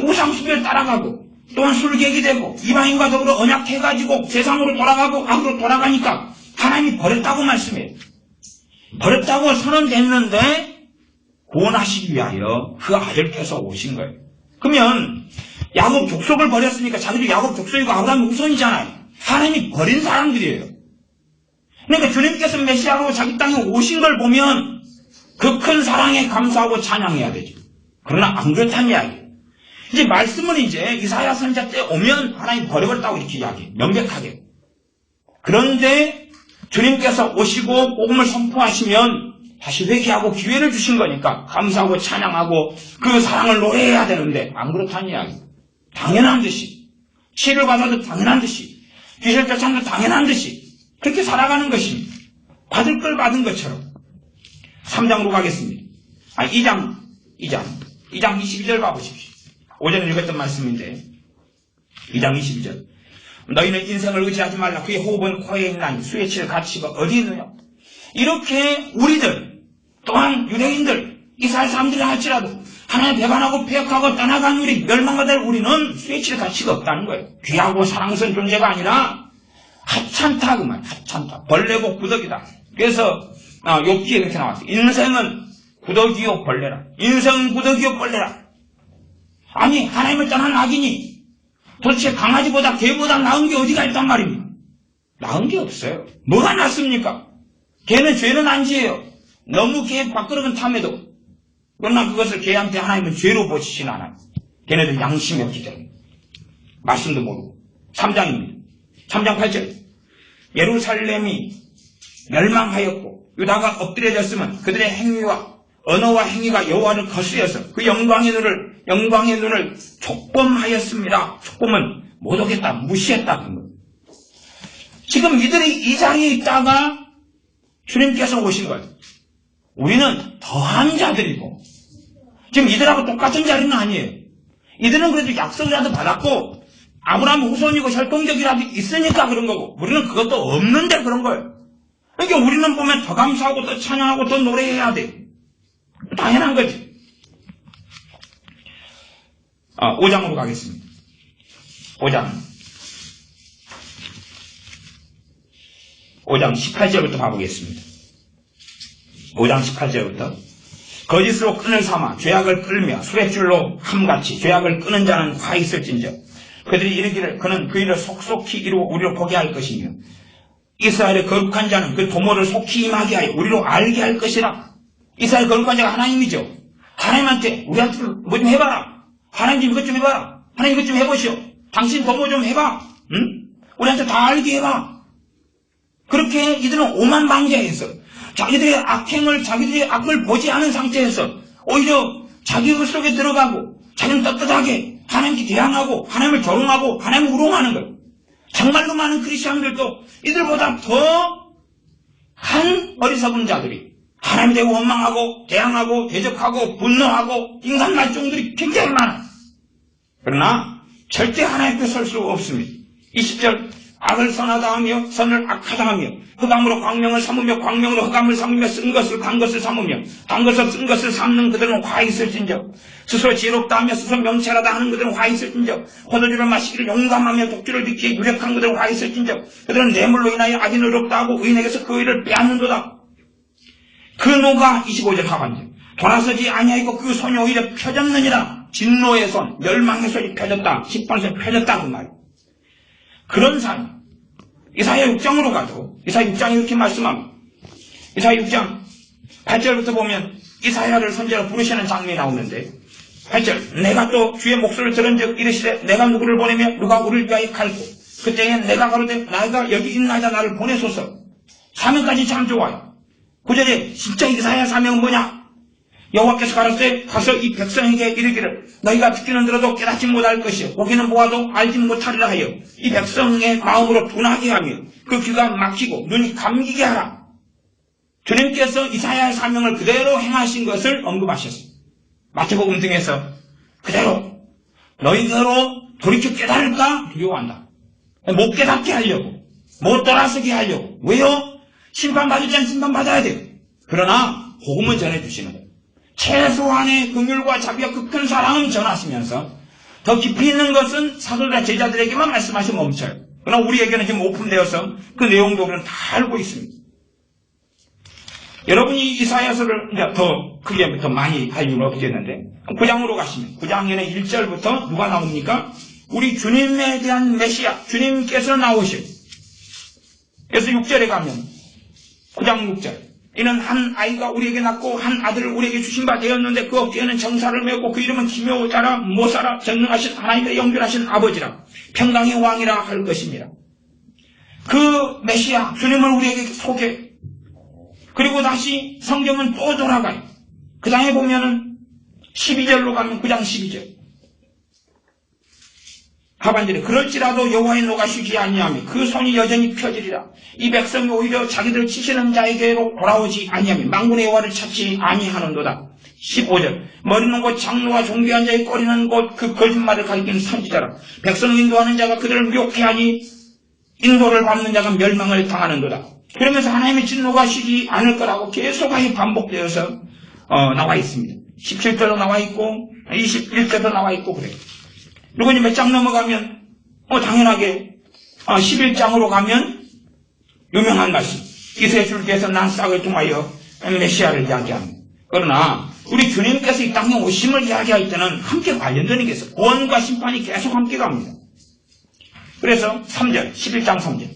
우상숭배를 따라가고 또한 술객이 되고 이방인과 더불어 언약해가지고 세상으로 돌아가고 악으로 돌아가니까 하나님이 버렸다고 말씀해요. 버렸다고 선언됐는데 구원하시기 위하여 그 아들께서 오신 거예요. 그러면 야곱 족속을 버렸으니까 자기도 야곱 족속이고 아브라함 후손이잖아요. 하나님이 버린 사람들이에요. 그러니까 주님께서 메시아로 자기 땅에 오신 걸 보면 그 큰 사랑에 감사하고 찬양해야 되죠. 그러나 안 그렇다는 이야기예요. 이제 말씀은 이제 이사야 선지자 때 오면 하나님 버려버렸다고 이렇게 이야기해요. 명백하게. 그런데 주님께서 오시고 복음을 선포하시면 다시 회개하고 기회를 주신 거니까 감사하고 찬양하고 그 사랑을 노래해야 되는데 안 그렇다는 이야기예요. 당연한 듯이 치를 받아도 당연한 듯이 귀신을 쫓아도 당연한 듯이 그렇게 살아가는 것입니다. 받을 걸 받은 것처럼. 3장으로 가겠습니다. 2장 22절 봐보십시오. 오전에 읽었던 말씀인데 2장 22절 너희는 인생을 의지하지 말라. 그의 호흡은 코에 있나니 수에 칠 가치가 어디 있느냐. 이렇게 우리들 또한 유대인들 이스라엘 사람들이 할지라도 하나님 배반하고 폐역하고 떠나간 우리 멸망가 될 우리는 수에 칠 가치가 없다는 거예요. 귀하고 사랑스러운 존재가 아니라 하찮다 그 말. 하찮다. 벌레고 구더기다. 그래서 욥기에 이렇게 나왔어요. 인생은 구더기요 벌레라. 인생은 구더기요 벌레라. 아니 하나님을 떠난 악인이 도대체 강아지보다 개보다 나은 게 어디가 있단 말입니까? 나은 게 없어요. 뭐가 낫습니까? 개는 죄는 안 지어요. 너무 개 밥그릇은 탐해도 그러나 그것을 개한테 하나님은 죄로 보시진 않아요. 걔네들 양심이 없기 때문에. 말씀도 모르고. 3장입니다. 3장 8절 예루살렘이 멸망하였고 유다가 엎드려졌으면 그들의 행위와 언어와 행위가 여호와를 거스려서 그 영광의 눈을 촉범하였습니다. 촉범은 못 오겠다, 무시했다. 그런 거예요. 지금 이들이 이 자리에 있다가 주님께서 오신 거예요. 우리는 더한 자들이고 지금 이들하고 똑같은 자리는 아니에요. 이들은 그래도 약속이라도 받았고 아브라함 후손이고 혈통적이라도 있으니까 그런 거고 우리는 그것도 없는데 그런 거예요. 그러니까 우리는 보면 더 감사하고 더 찬양하고 더 노래해야 돼. 당연한 거지. 5장으로 가겠습니다. 5장 18절부터 봐보겠습니다. 5장 18절부터 거짓으로 끈을 삼아 죄악을 끌며 수레줄로 함같이 죄악을 끄는 자는 화 있을진저 그들이 이르기를 그는 그 일을 속속히 이루어 우리로 보게 할 것이며 이스라엘의 거룩한 자는 그 도모를 속히 임하게 하여 우리로 알게 할 것이라. 이스라엘 거룩한 자가 하나님이죠. 하나님한테 우리한테 뭐 좀 해봐라. 하나님 이것 좀 해봐라. 하나님 이것 좀 해보시오. 당신 도모 좀 해봐. 응? 우리한테 다 알게 해봐. 그렇게 이들은 오만방자해서 자기들의 자기들의 악을 보지 않은 상태에서 오히려 자기 의 속에 들어가고 자기는 떳떳하게 하나님께 대항하고 하나님을 조롱하고 하나님을 우롱하는 거예요. 정말로 많은 크리스천들도 이들보다 더 한 어리석은 자들이 하나님에 대해 원망하고 대항하고 대적하고 분노하고 인간 말종들이 굉장히 많아요. 그러나 절대 하나님 앞에 설 수가 없습니다. 20절 악을 선하다 하며 선을 악하다 하며 흑암으로 광명을 삼으며 광명으로 흑암을 삼으며 쓴 것을 단 것을 삼으며 단 것을 쓴 것을 삼는 그들은 화 있을진저 스스로 지혜롭다 하며 스스로 명철하다 하는 그들은 화 있을진저 포도주를 마시기를 용감하며 독주를 비키에 유력한 그들은 화 있을진저 그들은 뇌물로 인하여 악인 의롭다 하고 의인에게서 그 의를 빼앗는도다. 그 노가 25절 하반절 돌아서지 아니하고 그 손이 오히려 펴졌느니라. 진노의 손 멸망의 손이 펴졌다. 10번째 펴졌다 그 말이에요. 그런 사람 이사야 6장으로 가도 이사야 6장이 이렇게 말씀합니다. 이사야 6장 8절부터 보면 이사야를 선지자로 부르시는 장면이 나오는데 8절 내가 또 주의 목소리를 들은즉 이르시되 내가 누구를 보내며 누가 우리를 위하여 갈고 그때에 내가 가로되 나가 여기 있나이다 나를 보내소서. 사명까지 참 좋아요. 9절에 진짜 이사야 사명은 뭐냐? 여호와께서 가라사대 가서 이 백성에게 이르기를 너희가 듣기는 들어도 깨닫지 못할 것이요 보기는 보아도 알지 못하리라 하여 이 백성의 마음으로 둔하게 하며 그 귀가 막히고 눈이 감기게 하라. 주님께서 이사야의 사명을 그대로 행하신 것을 언급하셨습니다. 마태복음 등에서 그대로 너희대로 돌이켜 깨달을까 두려워한다. 못 깨닫게 하려고, 못 돌아서게 하려고. 왜요? 심판받을 자는 심판받아야 돼요. 그러나 복음은 전해주시는 거예요. 최소한의 긍휼과 자비와 그 큰 사랑은 전하시면서 더 깊이 있는 것은 사도들과 제자들에게만 말씀하시면 멈춰요. 그러나 우리에게는 지금 오픈되어서 그 내용도 우리는 다 알고 있습니다. 여러분이 이사야서를 이제 더 크게 더 많이 할 이유는 없겠는데 9장으로 가시면 9장에는 1절부터 누가 나옵니까? 우리 주님에 대한 메시아 주님께서 나오실. 그래서 6절에 가면 9장 6절 이는 한 아이가 우리에게 낳고 한 아들을 우리에게 주신 바 되었는데 그 어깨에는 정사를 메고 그 이름은 기묘자라 모사라 전능하신 하나님의 영존하신 아버지라 평강의 왕이라 할 것입니다. 그 메시아 주님을 우리에게 소개. 그리고 다시 성경은 또 돌아가요. 그 다음에 보면은 12절로 가면 9장 12절 하반절에 그럴지라도 여호와의 노가 쉬지 아니하며 그 손이 여전히 펴지리라. 이 백성이 오히려 자기들 치시는 자에게로 돌아오지 아니하며 만군의 여호와를 찾지 아니하는도다. 15절 머리는 곧 장로와 종교한 자의 꼬리는 곧 그 거짓말을 가리키는 선지자라. 백성을 인도하는 자가 그들을 미혹해하니 인도를 받는 자가 멸망을 당하는도다. 그러면서 하나님의 진노가 쉬지 않을 거라고 계속하여 반복되어서 나와 있습니다. 17절도 나와 있고 21절도 나와 있고 그래요. 그리고 이제 몇 장 넘어가면 당연하게 11장으로 가면 유명한 말씀 이세 줄기에서 난 싹을 통하여 메시아를 이야기합니다. 그러나 우리 주님께서 이 땅에 오심을 이야기할 때는 함께 관련되는 게 있어요. 구원과 심판이 계속 함께 갑니다. 그래서 3절 11장 3절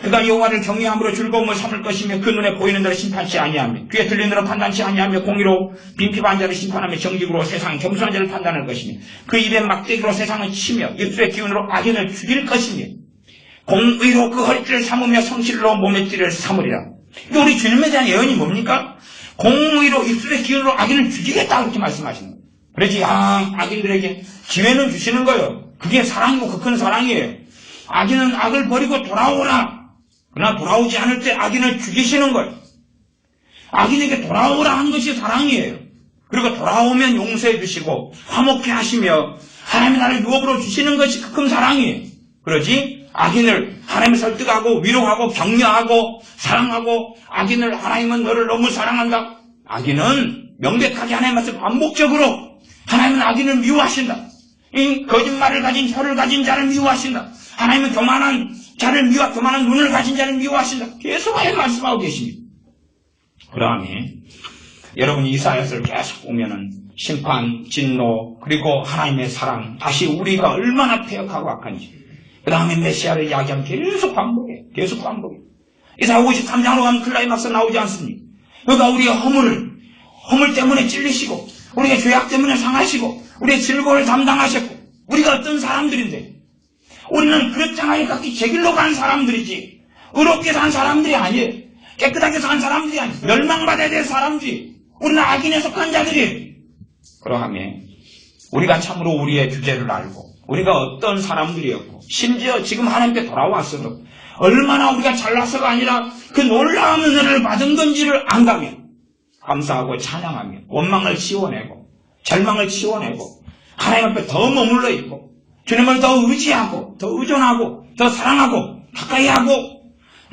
그가 여호와를 경외함으로 즐거움을 삼을 것이며 그 눈에 보이는 대로 심판치 아니하며 귀에 들리는 대로 판단치 아니하며 공의로 빈핍한 자를 심판하며 정직으로 세상의 겸손한 자를 판단할 것이며 그 입에 막대기로 세상을 치며 입술의 기운으로 악인을 죽일 것이며 공의로 그 허리띠를 삼으며 성실로 몸의 띠를 삼으리라. 우리 주님에 대한 예언이 뭡니까? 공의로 입술의 기운으로 악인을 죽이겠다 그렇게 말씀하시는 거예요. 그러지 악인들에게 기회는 주시는 거예요. 그게 사랑이고 그 큰 사랑이에요. 악인은 악을 버리고 돌아오라. 그러나 돌아오지 않을 때 악인을 죽이시는 거예요. 악인에게 돌아오라 하는 것이 사랑이에요. 그리고 돌아오면 용서해 주시고 화목해 하시며 하나님의 나를 유업으로 주시는 것이 그 큰 사랑이에요. 그러지 악인을 하나님을 설득하고 위로하고 격려하고 사랑하고 악인을 하나님은 너를 너무 사랑한다. 악인은 명백하게 하나님 말씀 반복적으로 하나님은 악인을 미워하신다. 이 거짓말을 가진 혀를 가진 자를 미워하신다. 하나님은 교만한 자를 교만한 눈을 가진 자를 미워하신다. 계속하여 말씀하고 계십니다. 그 다음에 여러분이 이사야서를 계속 보면은 심판, 진노, 그리고 하나님의 사랑, 다시 우리가 얼마나 폐역하고 악한지, 그 다음에 메시아를 이야기하면 계속 반복해. 이사야 53장으로 가면 클라이막스 나오지 않습니까? 그러니까 우리의 허물 때문에 찔리시고, 우리의 죄악 때문에 상하시고, 우리의 즐거움을 담당하셨고, 우리가 어떤 사람들인데, 우리는 그릇장하게 각기 제 길로 간 사람들이지 의롭게 산 사람들이 아니에요. 깨끗하게 산 사람들이 아니에요. 멸망받아야 될 사람들이 우리는 악인에 속한 자들이에요. 그러하면 우리가 참으로 우리의 주제를 알고 우리가 어떤 사람들이었고 심지어 지금 하나님께 돌아왔어도 얼마나 우리가 잘나서가 아니라 그 놀라운 은혜를 받은 건지를 안다면 감사하고 찬양하며 원망을 치워내고 절망을 치워내고 하나님 앞에 더 머물러 있고 주님을 더 의지하고 더 의존하고 더 사랑하고 가까이 하고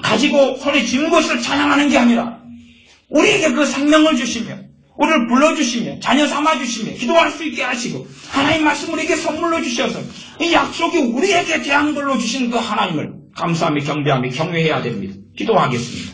가지고 손에 쥔 것을 찬양하는 게 아니라 우리에게 그 생명을 주시며 우리를 불러주시며 자녀 삼아주시며 기도할 수 있게 하시고 하나님 말씀 우리에게 선물로 주셔서 이 약속이 우리에게 대한 걸로 주신 그 하나님을 감사하며 경배하며 경외해야 됩니다. 기도하겠습니다.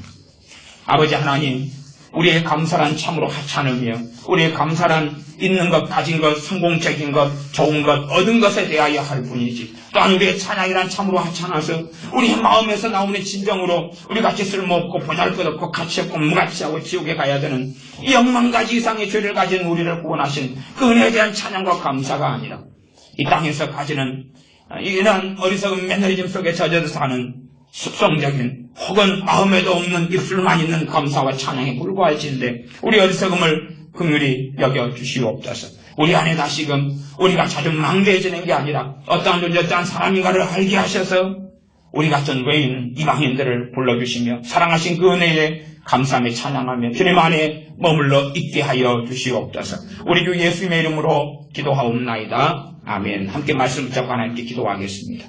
아버지 하나님, 우리의 감사란 참으로 하찮으며 우리의 감사란 있는 것, 가진 것, 성공적인 것, 좋은 것, 얻은 것에 대하여 할 뿐이지 또한 우리의 찬양이란 참으로 하찮아서 우리의 마음에서 나오는 진정으로 우리같이 쓸모없고 보잘것없고 가치없고 무가치하고 지옥에 가야 되는 이 억만가지 이상의 죄를 가진 우리를 구원하신 그 은혜에 대한 찬양과 감사가 아니라 이 땅에서 가지는 이런 어리석은 매너리즘 속에 젖어서 사는 습성적인 혹은 마음에도 없는 입술만 있는 감사와 찬양에 불과할진데 우리 어리석음을 긍휼히 여겨주시옵소서. 우리 안에 다시금 우리가 자주 망대해지는 게 아니라 어떠한 존재 어떠한 사람인가를 알게 하셔서 우리 같은 외인 이방인들을 불러주시며 사랑하신 그 은혜에 감사하며 찬양하며 주님 안에 머물러 있게 하여 주시옵소서. 우리 주 예수님의 이름으로 기도하옵나이다. 아멘. 함께 말씀 붙잡고 하나님께 기도하겠습니다.